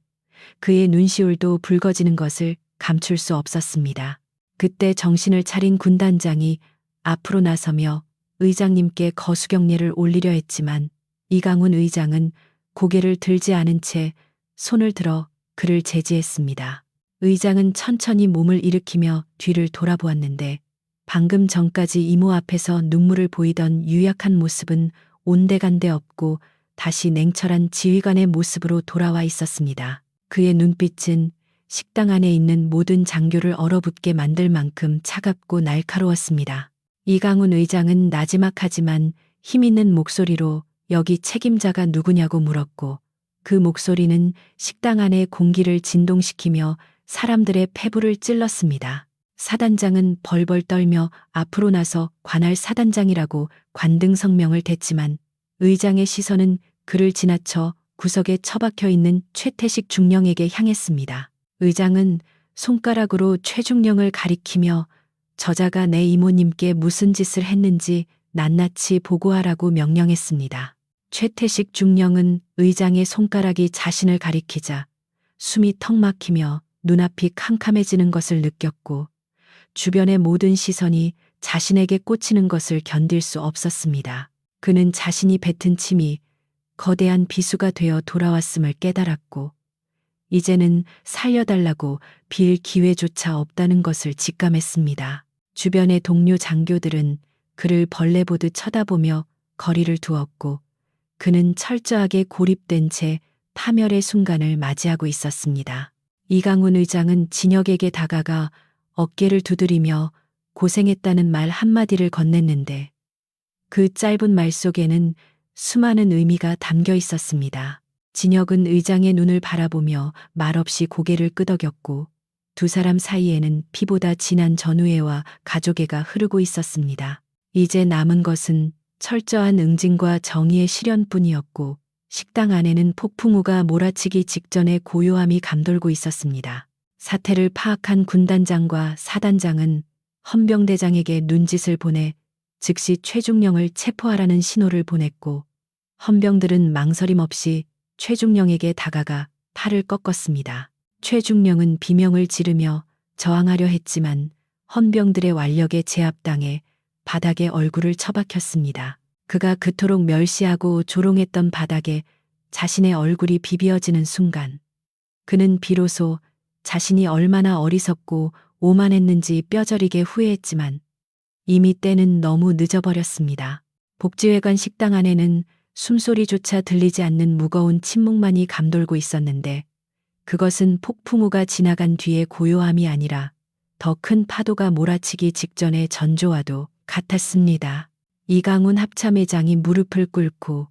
그의 눈시울도 붉어지는 것을 감출 수 없었습니다. 그때 정신을 차린 군단장이 앞으로 나서며 의장님께 거수경례를 올리려 했지만 이강훈 의장은 고개를 들지 않은 채 손을 들어 그를 제지했습니다. 의장은 천천히 몸을 일으키며 뒤를 돌아보았는데 방금 전까지 이모 앞에서 눈물을 보이던 유약한 모습은 온데간데 없고 다시 냉철한 지휘관의 모습으로 돌아와 있었습니다. 그의 눈빛은 식당 안에 있는 모든 장교를 얼어붙게 만들 만큼 차갑고 날카로웠습니다. 이강훈 의장은 나지막하지만 힘있는 목소리로 여기 책임자가 누구냐고 물었고 그 목소리는 식당 안의 공기를 진동시키며 사람들의 폐부를 찔렀습니다. 사단장은 벌벌 떨며 앞으로 나서 관할 사단장이라고 관등 성명을 댔지만 의장의 시선은 그를 지나쳐 구석에 처박혀 있는 최태식 중령에게 향했습니다. 의장은 손가락으로 최중령을 가리키며 저자가 내 이모님께 무슨 짓을 했는지 낱낱이 보고하라고 명령했습니다. 최태식 중령은 의장의 손가락이 자신을 가리키자 숨이 턱 막히며 눈앞이 캄캄해지는 것을 느꼈고 주변의 모든 시선이 자신에게 꽂히는 것을 견딜 수 없었습니다. 그는 자신이 뱉은 침이 거대한 비수가 되어 돌아왔음을 깨달았고 이제는 살려달라고 빌 기회조차 없다는 것을 직감했습니다. 주변의 동료 장교들은 그를 벌레 보듯 쳐다보며 거리를 두었고 그는 철저하게 고립된 채 파멸의 순간을 맞이하고 있었습니다. 이강훈 의장은 진혁에게 다가가 어깨를 두드리며 고생했다는 말 한마디를 건넸는데 그 짧은 말 속에는 수많은 의미가 담겨 있었습니다. 진혁은 의장의 눈을 바라보며 말없이 고개를 끄덕였고 두 사람 사이에는 피보다 진한 전우애와 가족애가 흐르고 있었습니다. 이제 남은 것은 철저한 응징과 정의의 실현뿐이었고 식당 안에는 폭풍우가 몰아치기 직전의 고요함이 감돌고 있었습니다. 사태를 파악한 군단장과 사단장은 헌병대장에게 눈짓을 보내 즉시 최중령을 체포하라는 신호를 보냈고 헌병들은 망설임 없이 최중령에게 다가가 팔을 꺾었습니다. 최중령은 비명을 지르며 저항하려 했지만 헌병들의 완력에 제압당해 바닥에 얼굴을 처박혔습니다. 그가 그토록 멸시하고 조롱했던 바닥에 자신의 얼굴이 비비어지는 순간 그는 비로소 자신이 얼마나 어리석고 오만했는지 뼈저리게 후회했지만 이미 때는 너무 늦어버렸습니다. 복지회관 식당 안에는 숨소리조차 들리지 않는 무거운 침묵만이 감돌고 있었는데 그것은 폭풍우가 지나간 뒤의 고요함이 아니라 더 큰 파도가 몰아치기 직전의 전조와도 같았습니다. 이강훈 합참의장이 무릎을 꿇고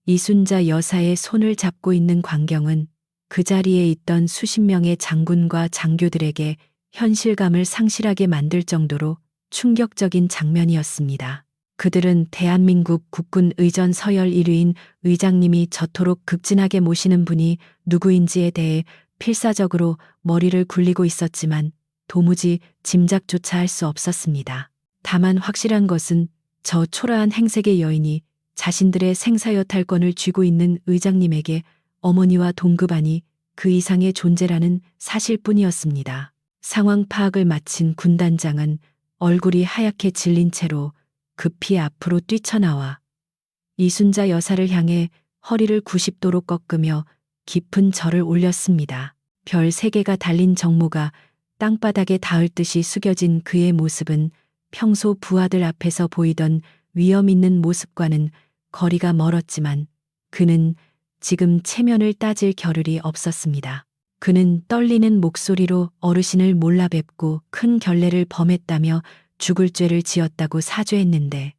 이순자 여사의 손을 잡고 있는 광경은 그 자리에 있던 수십 명의 장군과 장교들에게 현실감을 상실하게 만들 정도로 충격적인 장면이었습니다. 그들은 대한민국 국군 의전 서열 1위인 의장님이 저토록 극진하게 모시는 분이 누구인지에 대해 필사적으로 머리를 굴리고 있었지만 도무지 짐작조차 할 수 없었습니다. 다만 확실한 것은 저 초라한 행색의 여인이 자신들의 생사여탈권을 쥐고 있는 의장님에게 어머니와 동급 아니 그 이상의 존재라는 사실뿐이었습니다. 상황 파악을 마친 군단장은 얼굴이 하얗게 질린 채로 급히 앞으로 뛰쳐나와 이순자 여사를 향해 허리를 90도로 꺾으며 깊은 절을 올렸습니다. 별 3개가 달린 정모가 땅바닥에 닿을 듯이 숙여진 그의 모습은 평소 부하들 앞에서 보이던 위험 있는 모습과는 거리가 멀었지만 그는 지금 체면을 따질 겨를이 없었습니다. 그는 떨리는 목소리로 어르신을 몰라뵙고 큰 결례를 범했다며 죽을 죄를 지었다고 사죄했는데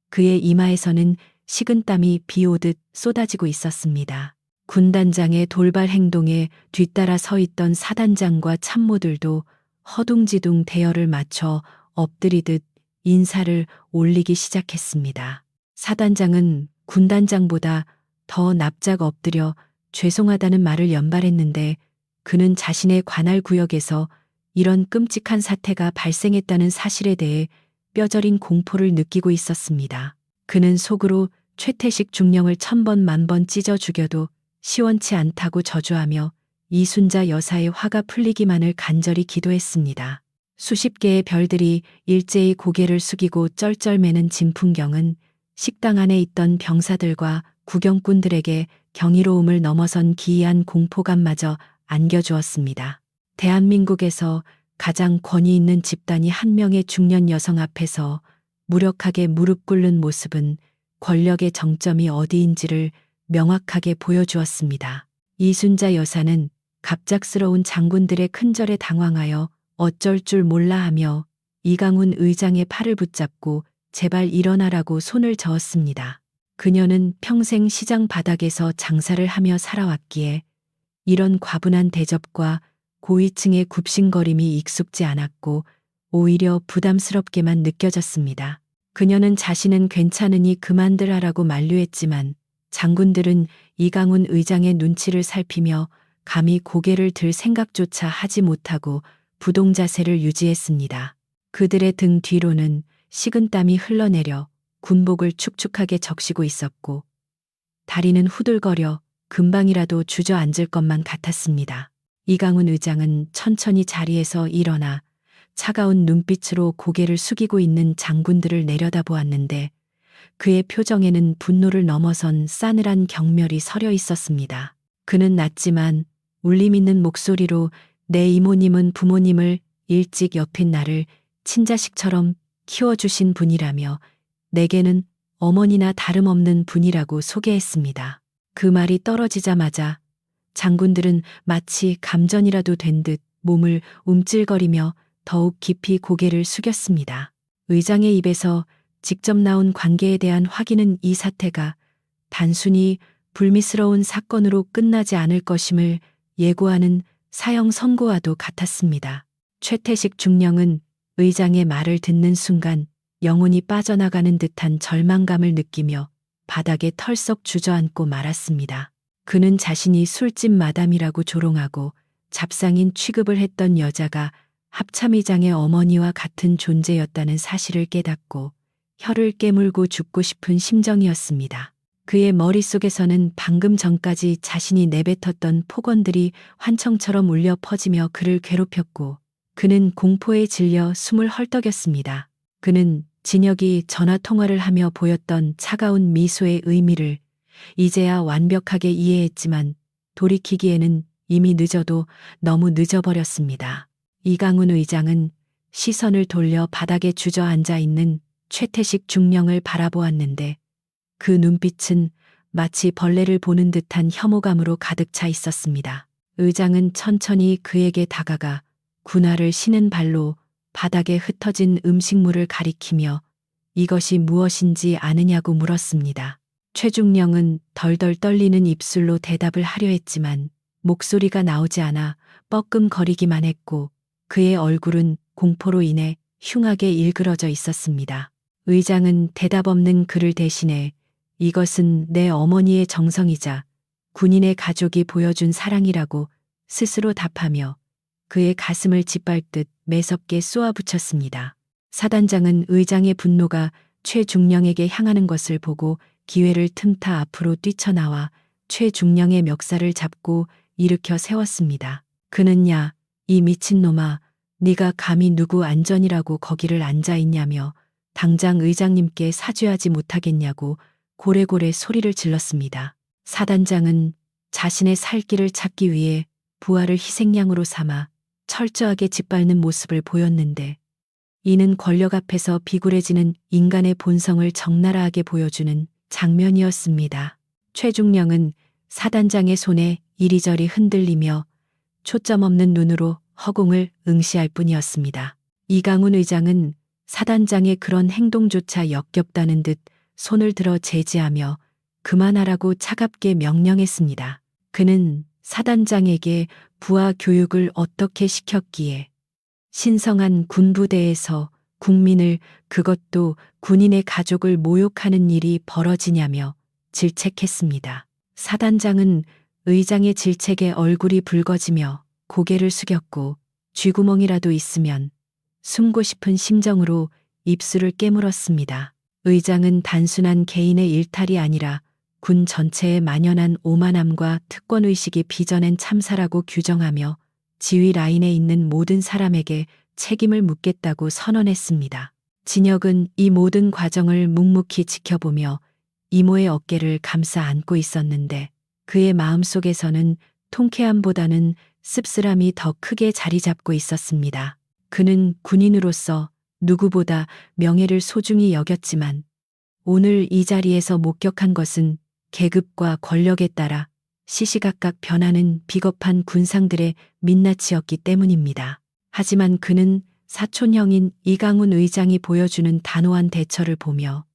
그의 이마에서는 식은땀이 비 오듯 쏟아지고 있었습니다. 군단장의 돌발 행동에 뒤따라 서 있던 사단장과 참모들도 허둥지둥 대열을 맞춰 엎드리듯 인사를 올리기 시작했습니다. 사단장은 군단장보다 더 납작 엎드려 죄송하다는 말을 연발했는데 그는 자신의 관할 구역에서 이런 끔찍한 사태가 발생했다는 사실에 대해 뼈저린 공포를 느끼고 있었습니다. 그는 속으로 최태식 중령을 1000번 만번 찢어 죽여도 시원치 않다고 저주하며 이순자 여사의 화가 풀리기만을 간절히 기도했습니다. 수십 개의 별들이 일제히 고개를 숙이고 쩔쩔매는 진풍경은 식당 안에 있던 병사들과 구경꾼들에게 경이로움을 넘어선 기이한 공포감마저 안겨주었습니다. 대한민국에서 가장 권위 있는 집단이 한 명의 중년 여성 앞에서 무력하게 무릎 꿇는 모습은 권력의 정점이 어디인지를 명확하게 보여주었습니다. 이순자 여사는 갑작스러운 장군들의 큰절에 당황하여 어쩔 줄 몰라 하며 이강훈 의장의 팔을 붙잡고 제발 일어나라고 손을 저었습니다. 그녀는 평생 시장 바닥에서 장사를 하며 살아왔기에 이런 과분한 대접과 고위층의 굽신거림이 익숙지 않았고 오히려 부담스럽게만 느껴졌습니다. 그녀는 자신은 괜찮으니 그만들 하라고 만류했지만 장군들은 이강훈 의장의 눈치를 살피며 감히 고개를 들 생각조차 하지 못하고 부동자세를 유지했습니다. 그들의 등 뒤로는 식은땀이 흘러내려 군복을 축축하게 적시고 있었고 다리는 후들거려 금방이라도 주저앉을 것만 같았습니다. 이강훈 의장은 천천히 자리에서 일어나 차가운 눈빛으로 고개를 숙이고 있는 장군들을 내려다보았는데 그의 표정에는 분노를 넘어선 싸늘한 경멸이 서려 있었습니다. 그는 낮지만 울림 있는 목소리로 내 이모님은 부모님을 일찍 옆인 나를 친자식처럼 키워주신 분이라며 내게는 어머니나 다름없는 분이라고 소개했습니다. 그 말이 떨어지자마자 장군들은 마치 감전이라도 된 듯 몸을 움찔거리며 더욱 깊이 고개를 숙였습니다. 의장의 입에서 직접 나온 관계에 대한 확인은 이 사태가 단순히 불미스러운 사건으로 끝나지 않을 것임을 예고하는 사형 선고와도 같았습니다. 최태식 중령은 의장의 말을 듣는 순간 영혼이 빠져나가는 듯한 절망감을 느끼며 바닥에 털썩 주저앉고 말았습니다. 그는 자신이 술집 마담이라고 조롱하고 잡상인 취급을 했던 여자가 합참의장의 어머니와 같은 존재였다는 사실을 깨닫고 혀를 깨물고 죽고 싶은 심정이었습니다. 그의 머릿속에서는 방금 전까지 자신이 내뱉었던 폭언들이 환청처럼 울려 퍼지며 그를 괴롭혔고 그는 공포에 질려 숨을 헐떡였습니다. 그는 진혁이 전화통화를 하며 보였던 차가운 미소의 의미를 이제야 완벽하게 이해했지만 돌이키기에는 이미 늦어도 너무 늦어버렸습니다. 이강훈 의장은 시선을 돌려 바닥에 주저앉아 있는 최태식 중령을 바라보았는데 그 눈빛은 마치 벌레를 보는 듯한 혐오감으로 가득 차 있었습니다. 의장은 천천히 그에게 다가가 군화를 신은 발로 바닥에 흩어진 음식물을 가리키며 이것이 무엇인지 아느냐고 물었습니다. 최중령은 덜덜 떨리는 입술로 대답을 하려 했지만 목소리가 나오지 않아 뻐끔거리기만 했고 그의 얼굴은 공포로 인해 흉하게 일그러져 있었습니다. 의장은 대답 없는 그를 대신해 이것은 내 어머니의 정성이자 군인의 가족이 보여준 사랑이라고 스스로 답하며 그의 가슴을 짓밟듯 매섭게 쏘아붙였습니다. 사단장은 의장의 분노가 최중령에게 향하는 것을 보고 기회를 틈타 앞으로 뛰쳐나와 최중령의 멱살을 잡고 일으켜 세웠습니다. 그는 야, 이 미친놈아, 네가 감히 누구 안전이라고 거기를 앉아 있냐며 당장 의장님께 사죄하지 못하겠냐고 고래고래 소리를 질렀습니다. 사단장은 자신의 살 길을 찾기 위해 부하를 희생양으로 삼아 철저하게 짓밟는 모습을 보였는데, 이는 권력 앞에서 비굴해지는 인간의 본성을 적나라하게 보여주는 장면이었습니다. 최중령은 사단장의 손에 이리저리 흔들리며 초점 없는 눈으로 허공을 응시할 뿐이었습니다. 이강훈 의장은 사단장의 그런 행동조차 역겹다는 듯 손을 들어 제지하며 그만하라고 차갑게 명령했습니다. 그는 사단장에게 부하 교육을 어떻게 시켰기에 신성한 군부대에서 국민을, 그것도 군인의 가족을 모욕하는 일이 벌어지냐며 질책했습니다. 사단장은 의장의 질책에 얼굴이 붉어지며 고개를 숙였고 쥐구멍이라도 있으면 숨고 싶은 심정으로 입술을 깨물었습니다. 의장은 단순한 개인의 일탈이 아니라 군 전체에 만연한 오만함과 특권의식이 빚어낸 참사라고 규정하며 지휘 라인에 있는 모든 사람에게 책임을 묻겠다고 선언했습니다. 진혁은 이 모든 과정을 묵묵히 지켜보며 이모의 어깨를 감싸 안고 있었는데, 그의 마음속에서는 통쾌함보다는 씁쓸함이 더 크게 자리 잡고 있었습니다. 그는 군인으로서 누구보다 명예를 소중히 여겼지만 오늘 이 자리에서 목격한 것은 계급과 권력에 따라 시시각각 변하는 비겁한 군상들의 민낯이었기 때문입니다. 하지만 그는 사촌형인 이강훈 의장이 보여주는 단호한 대처를 보며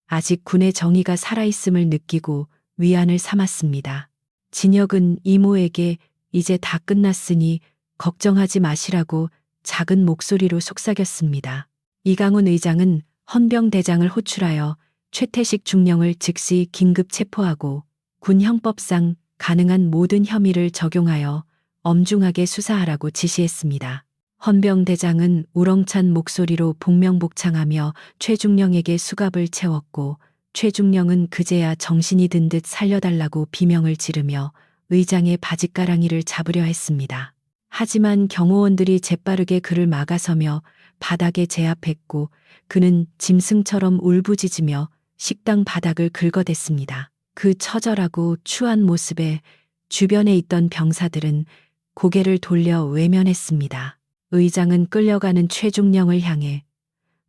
아직 군의 정의가 살아있음을 느끼고 위안을 삼았습니다. 진혁은 이모에게 이제 다 끝났으니 걱정하지 마시라고 작은 목소리로 속삭였습니다. 이강훈 의장은 헌병대장을 호출하여 최태식 중령을 즉시 긴급 체포하고 군 형법상 가능한 모든 혐의를 적용하여 엄중하게 수사하라고 지시했습니다. 헌병대장은 우렁찬 목소리로 복명복창하며 최중령에게 수갑을 채웠고, 최중령은 그제야 정신이 든 듯 살려달라고 비명을 지르며 의장의 바짓가랑이를 잡으려 했습니다. 하지만 경호원들이 재빠르게 그를 막아서며 바닥에 제압했고, 그는 짐승처럼 울부짖으며 식당 바닥을 긁어댔습니다. 그 처절하고 추한 모습에 주변에 있던 병사들은 고개를 돌려 외면했습니다. 의장은 끌려가는 최중령을 향해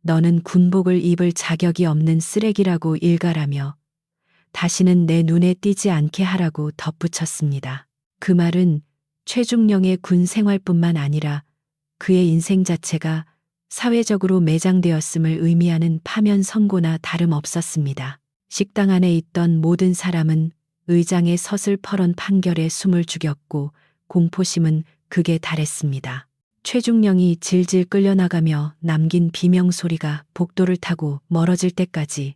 너는 군복을 입을 자격이 없는 쓰레기라고 일갈하며 다시는 내 눈에 띄지 않게 하라고 덧붙였습니다. 그 말은 최중령의 군 생활뿐만 아니라 그의 인생 자체가 사회적으로 매장되었음을 의미하는 파면 선고나 다름없었습니다. 식당 안에 있던 모든 사람은 의장의 서슬퍼런 판결에 숨을 죽였고 공포심은 극에 달했습니다. 최중령이 질질 끌려나가며 남긴 비명소리가 복도를 타고 멀어질 때까지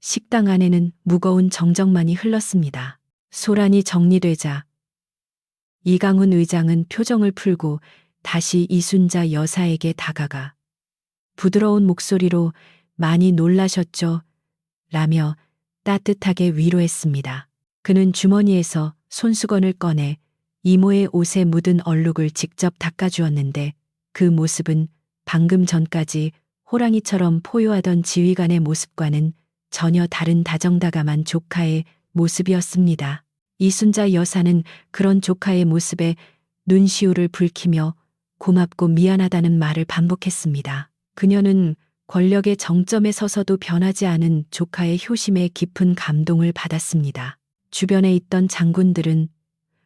식당 안에는 무거운 정적만이 흘렀습니다. 소란이 정리되자 이강훈 의장은 표정을 풀고 다시 이순자 여사에게 다가가 부드러운 목소리로 많이 놀라셨죠? 라며 따뜻하게 위로했습니다. 그는 주머니에서 손수건을 꺼내 이모의 옷에 묻은 얼룩을 직접 닦아주었는데, 그 모습은 방금 전까지 호랑이처럼 포효하던 지휘관의 모습과는 전혀 다른 다정다감한 조카의 모습이었습니다. 이순자 여사는 그런 조카의 모습에 눈시울을 붉히며 고맙고 미안하다는 말을 반복했습니다. 그녀는 권력의 정점에 서서도 변하지 않은 조카의 효심에 깊은 감동을 받았습니다. 주변에 있던 장군들은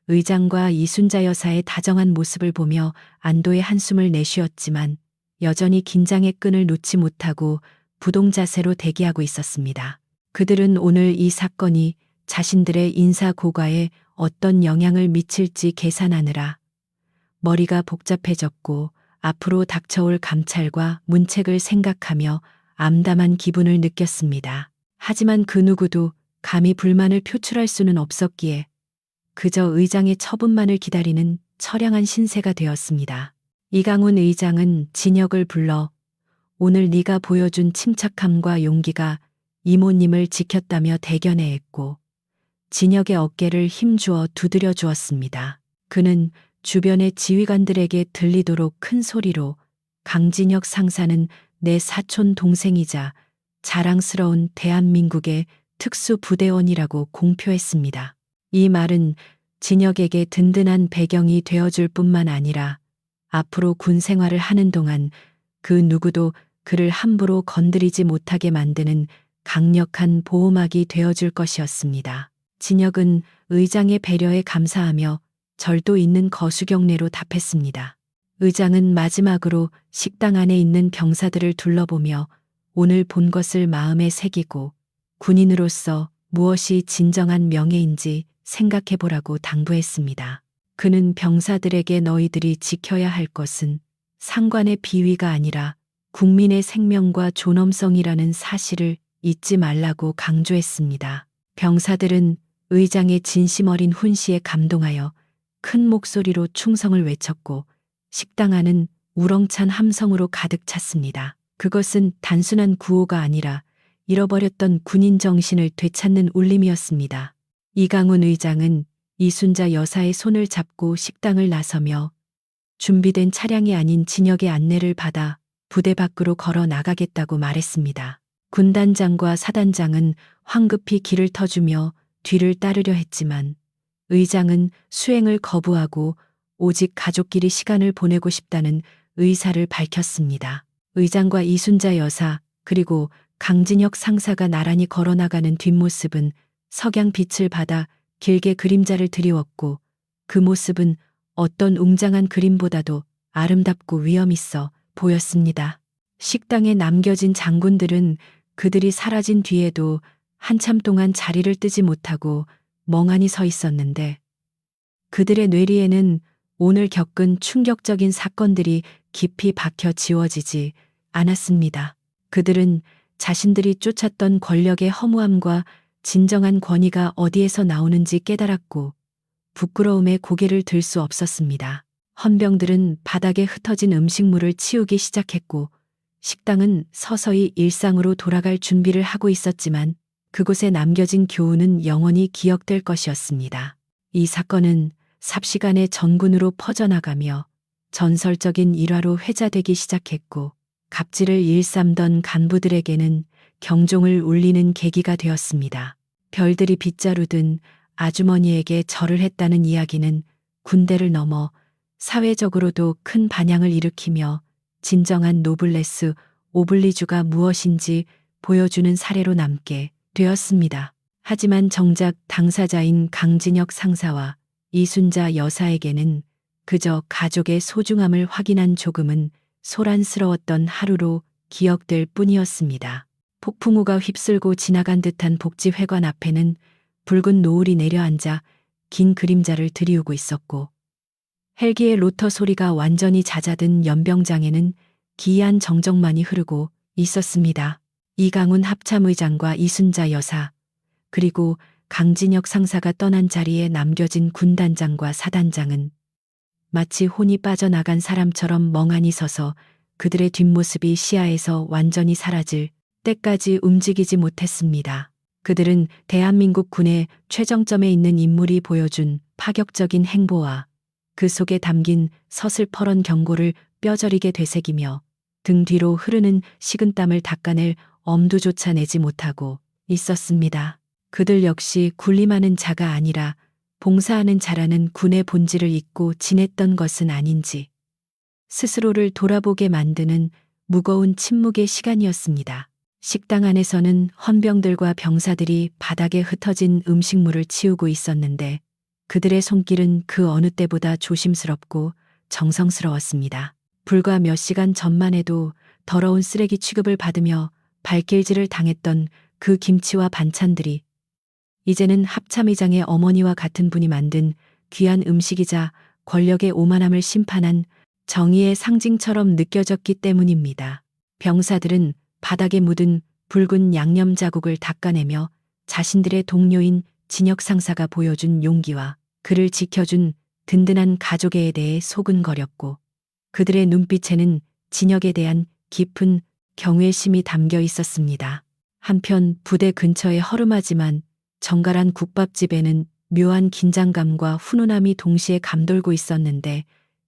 의장과 이순자 여사의 다정한 모습을 보며 안도의 한숨을 내쉬었지만 여전히 긴장의 끈을 놓지 못하고 부동자세로 대기하고 있었습니다. 그들은 오늘 이 사건이 자신들의 인사 고과에 어떤 영향을 미칠지 계산하느라 머리가 복잡해졌고, 앞으로 닥쳐올 감찰과 문책을 생각하며 암담한 기분을 느꼈습니다. 하지만 그 누구도 감히 불만을 표출할 수는 없었기에 그저 의장의 처분만을 기다리는 처량한 신세가 되었습니다. 이강훈 의장은 진혁을 불러 오늘 네가 보여준 침착함과 용기가 이모님을 지켰다며 대견해했고 진혁의 어깨를 힘주어 두드려 주었습니다. 그는 주변의 지휘관들에게 들리도록 큰 소리로 강진혁 상사는 내 사촌 동생이자 자랑스러운 대한민국의 특수부대원이라고 공표했습니다. 이 말은 진혁에게 든든한 배경이 되어줄 뿐만 아니라 앞으로 군 생활을 하는 동안 그 누구도 그를 함부로 건드리지 못하게 만드는 강력한 보호막이 되어줄 것이었습니다. 진혁은 의장의 배려에 감사하며 절도 있는 거수경례로 답했습니다. 의장은 마지막으로 식당 안에 있는 병사들을 둘러보며 오늘 본 것을 마음에 새기고 군인으로서 무엇이 진정한 명예인지 생각해보라고 당부했습니다. 그는 병사들에게 너희들이 지켜야 할 것은 상관의 비위가 아니라 국민의 생명과 존엄성이라는 사실을 잊지 말라고 강조했습니다. 병사들은 의장의 진심 어린 훈시에 감동하여 큰 목소리로 충성을 외쳤고 식당 안은 우렁찬 함성으로 가득 찼습니다. 그것은 단순한 구호가 아니라 잃어버렸던 군인 정신을 되찾는 울림이었습니다. 이강훈 의장은 이순자 여사의 손을 잡고 식당을 나서며 준비된 차량이 아닌 진혁의 안내를 받아 부대 밖으로 걸어 나가겠다고 말했습니다. 군단장과 사단장은 황급히 길을 터주며 뒤를 따르려 했지만 의장은 수행을 거부하고 오직 가족끼리 시간을 보내고 싶다는 의사를 밝혔습니다. 의장과 이순자 여사 그리고 강진혁 상사가 나란히 걸어나가는 뒷모습은 석양빛을 받아 길게 그림자를 드리웠고 그 모습은 어떤 웅장한 그림보다도 아름답고 위엄있어 보였습니다. 식당에 남겨진 장군들은 그들이 사라진 뒤에도 한참 동안 자리를 뜨지 못하고 멍하니 서 있었는데 그들의 뇌리에는 오늘 겪은 충격적인 사건들이 깊이 박혀 지워지지 않았습니다. 그들은 자신들이 쫓았던 권력의 허무함과 진정한 권위가 어디에서 나오는지 깨달았고 부끄러움에 고개를 들 수 없었습니다. 헌병들은 바닥에 흩어진 음식물을 치우기 시작했고 식당은 서서히 일상으로 돌아갈 준비를 하고 있었지만 그곳에 남겨진 교훈은 영원히 기억될 것이었습니다. 이 사건은 삽시간에 전군으로 퍼져나가며 전설적인 일화로 회자되기 시작했고 갑질을 일삼던 간부들에게는 경종을 울리는 계기가 되었습니다. 별들이 빗자루든 아주머니에게 절을 했다는 이야기는 군대를 넘어 사회적으로도 큰 반향을 일으키며 진정한 노블레스 오블리주가 무엇인지 보여주는 사례로 남게 되었습니다. 하지만 정작 당사자인 강진혁 상사와 이순자 여사에게는 그저 가족의 소중함을 확인한 조금은 소란스러웠던 하루로 기억될 뿐이었습니다. 폭풍우가 휩쓸고 지나간 듯한 복지회관 앞에는 붉은 노을이 내려앉아 긴 그림자를 들이우고 있었고 헬기의 로터 소리가 완전히 잦아든 연병장에는 기이한 정적만이 흐르고 있었습니다. 이강훈 합참의장과 이순자 여사 그리고 강진혁 상사가 떠난 자리에 남겨진 군단장과 사단장은 마치 혼이 빠져나간 사람처럼 멍하니 서서 그들의 뒷모습이 시야에서 완전히 사라질 때까지 움직이지 못했습니다. 그들은 대한민국 군의 최정점에 있는 인물이 보여준 파격적인 행보와 그 속에 담긴 서슬퍼런 경고를 뼈저리게 되새기며 등 뒤로 흐르는 식은땀을 닦아낼 엄두조차 내지 못하고 있었습니다. 그들 역시 군림하는 자가 아니라 봉사하는 자라는 군의 본질을 잊고 지냈던 것은 아닌지 스스로를 돌아보게 만드는 무거운 침묵의 시간이었습니다. 식당 안에서는 헌병들과 병사들이 바닥에 흩어진 음식물을 치우고 있었는데 그들의 손길은 그 어느 때보다 조심스럽고 정성스러웠습니다. 불과 몇 시간 전만 해도 더러운 쓰레기 취급을 받으며 발길질을 당했던 그 김치와 반찬들이 이제는 합참의장의 어머니와 같은 분이 만든 귀한 음식이자 권력의 오만함을 심판한 정의의 상징처럼 느껴졌기 때문입니다. 병사들은 바닥에 묻은 붉은 양념 자국을 닦아내며 자신들의 동료인 진혁 상사가 보여준 용기와 그를 지켜준 든든한 가족에 대해 소근거렸고 그들의 눈빛에는 진혁에 대한 깊은 경외심이 담겨 있었습니다. 한편 부대 근처의 허름하지만 정갈한 국밥집에는 묘한 긴장감과 훈훈함이 동시에 감돌고 있었는데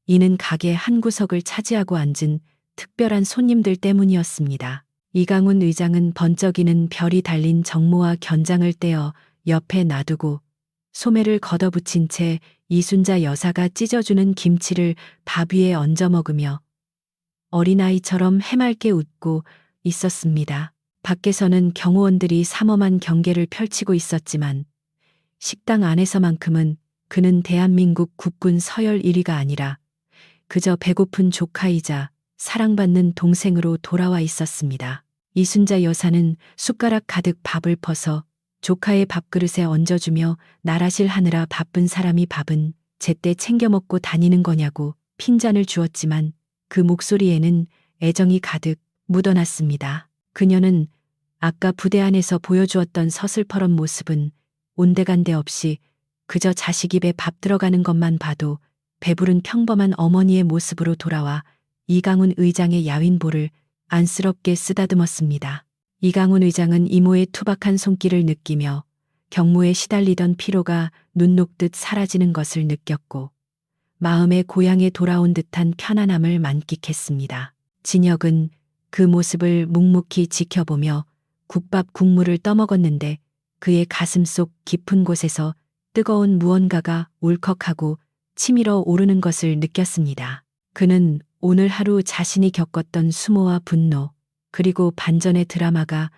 이는 가게 한 구석을 차지하고 앉은 특별한 손님들 때문이었습니다. 이강훈 의장은 번쩍이는 별이 달린 정모와 견장을 떼어 옆에 놔두고 소매를 걷어붙인 채 이순자 여사가 찢어주는 김치를 밥 위에 얹어 먹으며 어린아이처럼 해맑게 웃고 있었습니다. 밖에서는 경호원들이 삼엄한 경계를 펼치고 있었지만 식당 안에서만큼은 그는 대한민국 국군 서열 1위가 아니라 그저 배고픈 조카이자 사랑받는 동생으로 돌아와 있었습니다. 이순자 여사는 숟가락 가득 밥을 퍼서 조카의 밥그릇에 얹어주며 나라실 하느라 바쁜 사람이 밥은 제때 챙겨 먹고 다니는 거냐고 핀잔을 주었지만 그 목소리에는 애정이 가득 묻어났습니다. 그녀는 아까 부대 안에서 보여주었던 서슬퍼런 모습은 온데간데 없이 그저 자식 입에 밥 들어가는 것만 봐도 배부른 평범한 어머니의 모습으로 돌아와 이강훈 의장의 야윈보를 안쓰럽게 쓰다듬었습니다. 이강훈 의장은 이모의 투박한 손길을 느끼며 경무에 시달리던 피로가 눈 녹듯 사라지는 것을 느꼈고 마음의 고향에 돌아온 듯한 편안함을 만끽했습니다. 진혁은 그 모습을 묵묵히 지켜보며 국밥 국물을 떠먹었는데 그의 가슴속 깊은 곳에서 뜨거운 무언가가 울컥하고 치밀어 오르는 것을 느꼈습니다. 그는 오늘 하루 자신이 겪었던 수모와 분노, 그리고 반전의 드라마가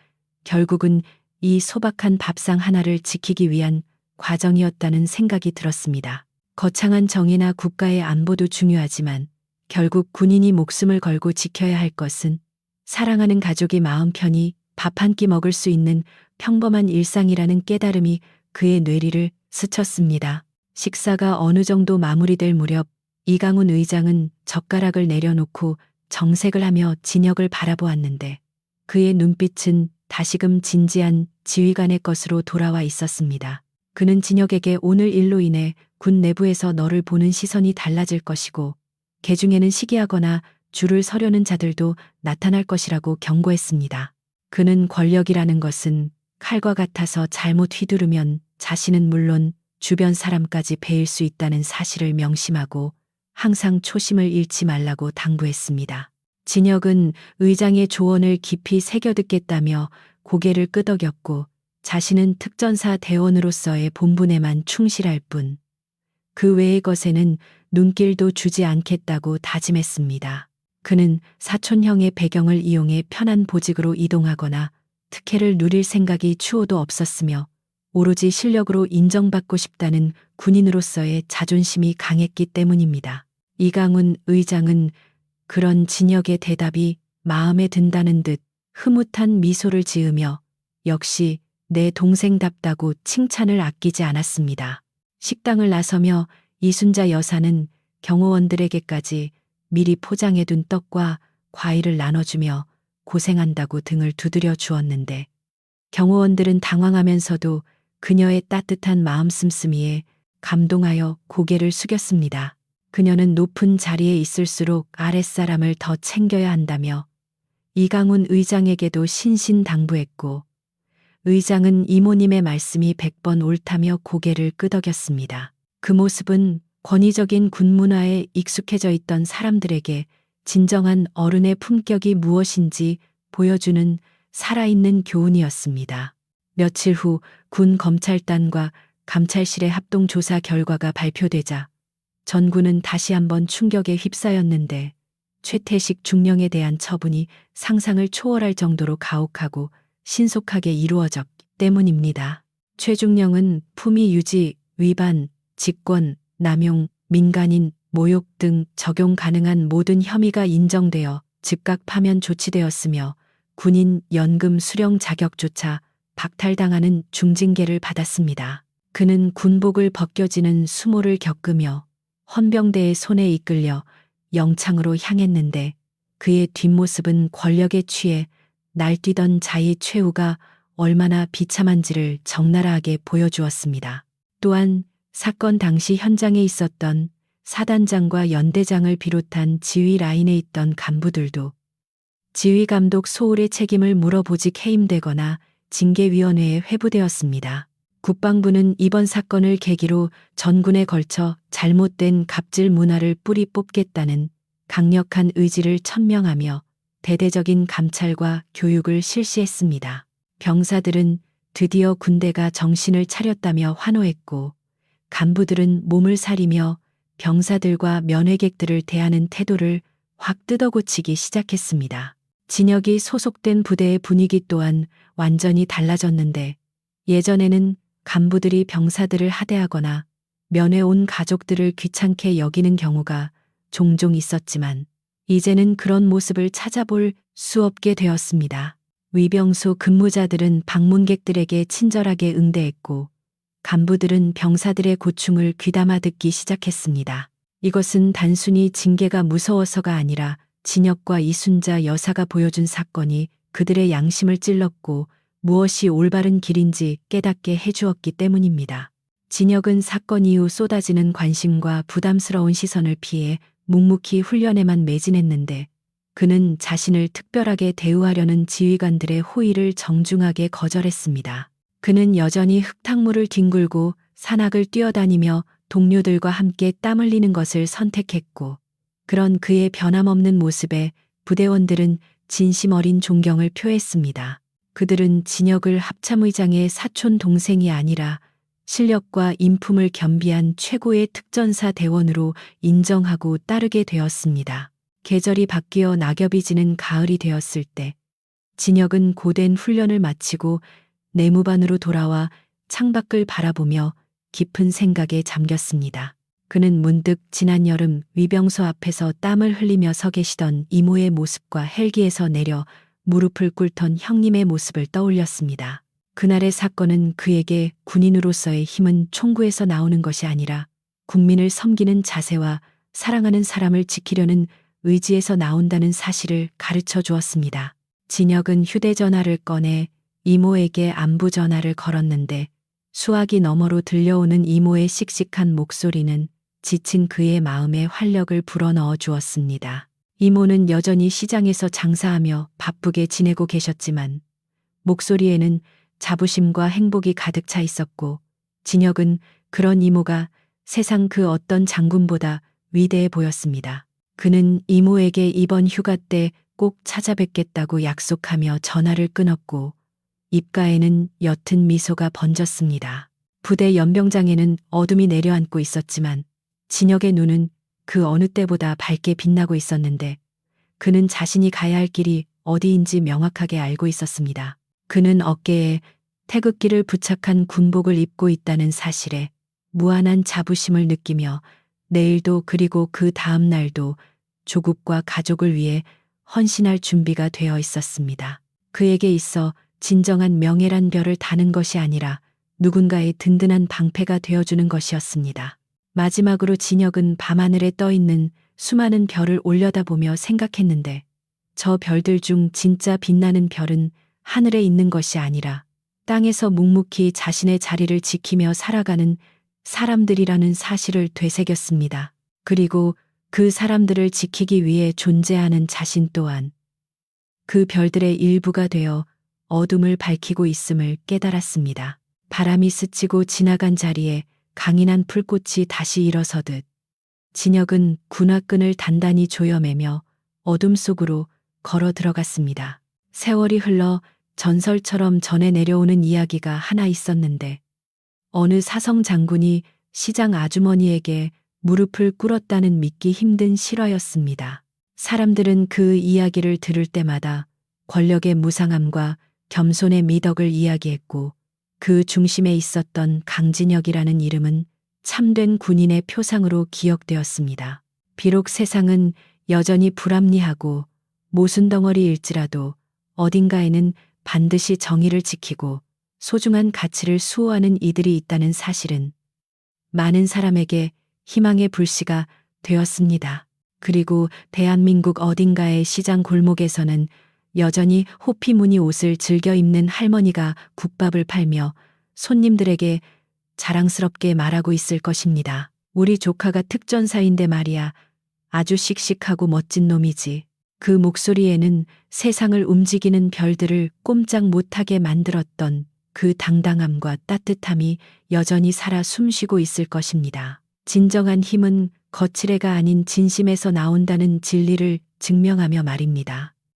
결국은 이 소박한 밥상 하나를 지키기 위한 과정이었다는 생각이 들었습니다. 거창한 정의나 국가의 안보도 중요하지만 결국 군인이 목숨을 걸고 지켜야 할 것은 사랑하는 가족이 마음 편히 밥 한 끼 먹을 수 있는 평범한 일상이라는 깨달음이 그의 뇌리를 스쳤습니다. 식사가 어느 정도 마무리될 무렵 이강훈 의장은 젓가락을 내려놓고 정색을 하며 진혁을 바라보았는데 그의 눈빛은 다시금 진지한 지휘관의 것으로 돌아와 있었습니다. 그는 진혁에게 오늘 일로 인해 군 내부에서 너를 보는 시선이 달라질 것이고 개중에는 시기하거나 줄을 서려는 자들도 나타날 것이라고 경고했습니다. 그는 권력이라는 것은 칼과 같아서 잘못 휘두르면 자신은 물론 주변 사람까지 베일 수 있다는 사실을 명심하고 항상 초심을 잃지 말라고 당부했습니다. 진혁은 의장의 조언을 깊이 새겨듣겠다며 고개를 끄덕였고 자신은 특전사 대원으로서의 본분에만 충실할 뿐 그 외의 것에는 눈길도 주지 않겠다고 다짐했습니다. 그는 사촌형의 배경을 이용해 편한 보직으로 이동하거나 특혜를 누릴 생각이 추호도 없었으며 오로지 실력으로 인정받고 싶다는 군인으로서의 자존심이 강했기 때문입니다. 이강훈 의장은 그런 진혁의 대답이 마음에 든다는 듯 흐뭇한 미소를 지으며 역시 내 동생답다고 칭찬을 아끼지 않았습니다. 식당을 나서며 이순자 여사는 경호원들에게까지 미리 포장해둔 떡과 과일을 나눠주며 고생한다고 등을 두드려 주었는데 경호원들은 당황하면서도 그녀의 따뜻한 마음 씀씀이에 감동하여 고개를 숙였습니다. 그녀는 높은 자리에 있을수록 아랫사람을 더 챙겨야 한다며 이강훈 의장에게도 신신당부했고 의장은 이모님의 말씀이 100번 옳다며 고개를 끄덕였습니다. 그 모습은 권위적인 군문화에 익숙해져 있던 사람들에게 진정한 어른의 품격이 무엇인지 보여주는 살아있는 교훈이었습니다. 며칠 후 군 검찰단과 감찰실의 합동조사 결과가 발표되자 전군은 다시 한번 충격에 휩싸였는데 최태식 중령에 대한 처분이 상상을 초월할 정도로 가혹하고 신속하게 이루어졌기 때문입니다. 최 중령은 품위 유지, 위반, 직권, 남용, 민간인, 모욕 등 적용 가능한 모든 혐의가 인정되어 즉각 파면 조치되었으며 군인 연금 수령 자격조차 박탈당하는 중징계를 받았습니다. 그는 군복을 벗겨지는 수모를 겪으며 헌병대의 손에 이끌려 영창으로 향했는데 그의 뒷모습은 권력에 취해 날뛰던 자의 최후가 얼마나 비참한지를 적나라하게 보여주었습니다. 또한 사건 당시 현장에 있었던 사단장과 연대장을 비롯한 지휘 라인에 있던 간부들도 지휘감독 소홀의 책임을 물어 보직 해임되거나 징계위원회에 회부되었습니다. 국방부는 이번 사건을 계기로 전군에 걸쳐 잘못된 갑질 문화를 뿌리 뽑겠다는 강력한 의지를 천명하며 대대적인 감찰과 교육을 실시했습니다. 병사들은 드디어 군대가 정신을 차렸다며 환호했고, 간부들은 몸을 사리며 병사들과 면회객들을 대하는 태도를 확 뜯어고치기 시작했습니다. 진혁이 소속된 부대의 분위기 또한 완전히 달라졌는데, 예전에는 간부들이 병사들을 하대하거나 면회 온 가족들을 귀찮게 여기는 경우가 종종 있었지만, 이제는 그런 모습을 찾아볼 수 없게 되었습니다. 위병소 근무자들은 방문객들에게 친절하게 응대했고, 간부들은 병사들의 고충을 귀담아 듣기 시작했습니다. 이것은 단순히 징계가 무서워서가 아니라 진혁과 이순자 여사가 보여준 사건이 그들의 양심을 찔렀고 무엇이 올바른 길인지 깨닫게 해주었기 때문입니다. 진혁은 사건 이후 쏟아지는 관심과 부담스러운 시선을 피해 묵묵히 훈련에만 매진했는데, 그는 자신을 특별하게 대우하려는 지휘관들의 호의를 정중하게 거절했습니다. 그는 여전히 흙탕물을 뒹굴고 산악을 뛰어다니며 동료들과 함께 땀 흘리는 것을 선택했고, 그런 그의 변함없는 모습에 부대원들은 진심 어린 존경을 표했습니다. 그들은 진혁을 합참의장의 사촌 동생이 아니라 실력과 인품을 겸비한 최고의 특전사 대원으로 인정하고 따르게 되었습니다. 계절이 바뀌어 낙엽이 지는 가을이 되었을 때, 진혁은 고된 훈련을 마치고 내무반으로 돌아와 창밖을 바라보며 깊은 생각에 잠겼습니다. 그는 문득 지난 여름 위병소 앞에서 땀을 흘리며 서 계시던 이모의 모습과 헬기에서 내려 무릎을 꿇던 형님의 모습을 떠올렸습니다. 그날의 사건은 그에게 군인으로서의 힘은 총구에서 나오는 것이 아니라 국민을 섬기는 자세와 사랑하는 사람을 지키려는 의지에서 나온다는 사실을 가르쳐 주었습니다. 진혁은 휴대전화를 꺼내 이모에게 안부 전화를 걸었는데, 수화기 너머로 들려오는 이모의 씩씩한 목소리는 지친 그의 마음에 활력을 불어넣어 주었습니다. 이모는 여전히 시장에서 장사하며 바쁘게 지내고 계셨지만, 목소리에는 자부심과 행복이 가득 차 있었고, 진혁은 그런 이모가 세상 그 어떤 장군보다 위대해 보였습니다. 그는 이모에게 이번 휴가 때 꼭 찾아뵙겠다고 약속하며 전화를 끊었고, 입가에는 옅은 미소가 번졌습니다. 부대 연병장에는 어둠이 내려앉고 있었지만 진혁의 눈은 그 어느 때보다 밝게 빛나고 있었는데, 그는 자신이 가야 할 길이 어디인지 명확하게 알고 있었습니다. 그는 어깨에 태극기를 부착한 군복을 입고 있다는 사실에 무한한 자부심을 느끼며 내일도 그리고 그 다음 날도 조국과 가족을 위해 헌신할 준비가 되어 있었습니다. 그에게 있어 진정한 명예란 별을 다는 것이 아니라 누군가의 든든한 방패가 되어주는 것이었습니다. 마지막으로 진혁은 밤하늘에 떠있는 수많은 별을 올려다보며 생각했는데, 저 별들 중 진짜 빛나는 별은 하늘에 있는 것이 아니라 땅에서 묵묵히 자신의 자리를 지키며 살아가는 사람들이라는 사실을 되새겼습니다. 그리고 그 사람들을 지키기 위해 존재하는 자신 또한 그 별들의 일부가 되어 어둠을 밝히고 있음을 깨달았습니다. 바람이 스치고 지나간 자리에 강인한 풀꽃이 다시 일어서듯 진혁은 군화끈을 단단히 조여매며 어둠 속으로 걸어 들어갔습니다. 세월이 흘러 전설처럼 전해 내려오는 이야기가 하나 있었는데, 어느 사성 장군이 시장 아주머니에게 무릎을 꿇었다는 믿기 힘든 실화였습니다. 사람들은 그 이야기를 들을 때마다 권력의 무상함과 겸손의 미덕을 이야기했고, 그 중심에 있었던 강진혁이라는 이름은 참된 군인의 표상으로 기억되었습니다. 비록 세상은 여전히 불합리하고 모순덩어리일지라도 어딘가에는 반드시 정의를 지키고 소중한 가치를 수호하는 이들이 있다는 사실은 많은 사람에게 희망의 불씨가 되었습니다. 그리고 대한민국 어딘가의 시장 골목에서는 여전히 호피 무늬 옷을 즐겨 입는 할머니가 국밥을 팔며 손님들에게 자랑스럽게 말하고 있을 것입니다. 우리 조카가 특전사인데 말이야. 아주 씩씩하고 멋진 놈이지. 그 목소리에는 세상을 움직이는 별들을 꼼짝 못하게 만들었던 그 당당함과 따뜻함이 여전히 살아 숨쉬고 있을 것입니다. 진정한 힘은 거칠애가 아닌 진심에서 나온다는 진리를 증명하며 말입니다.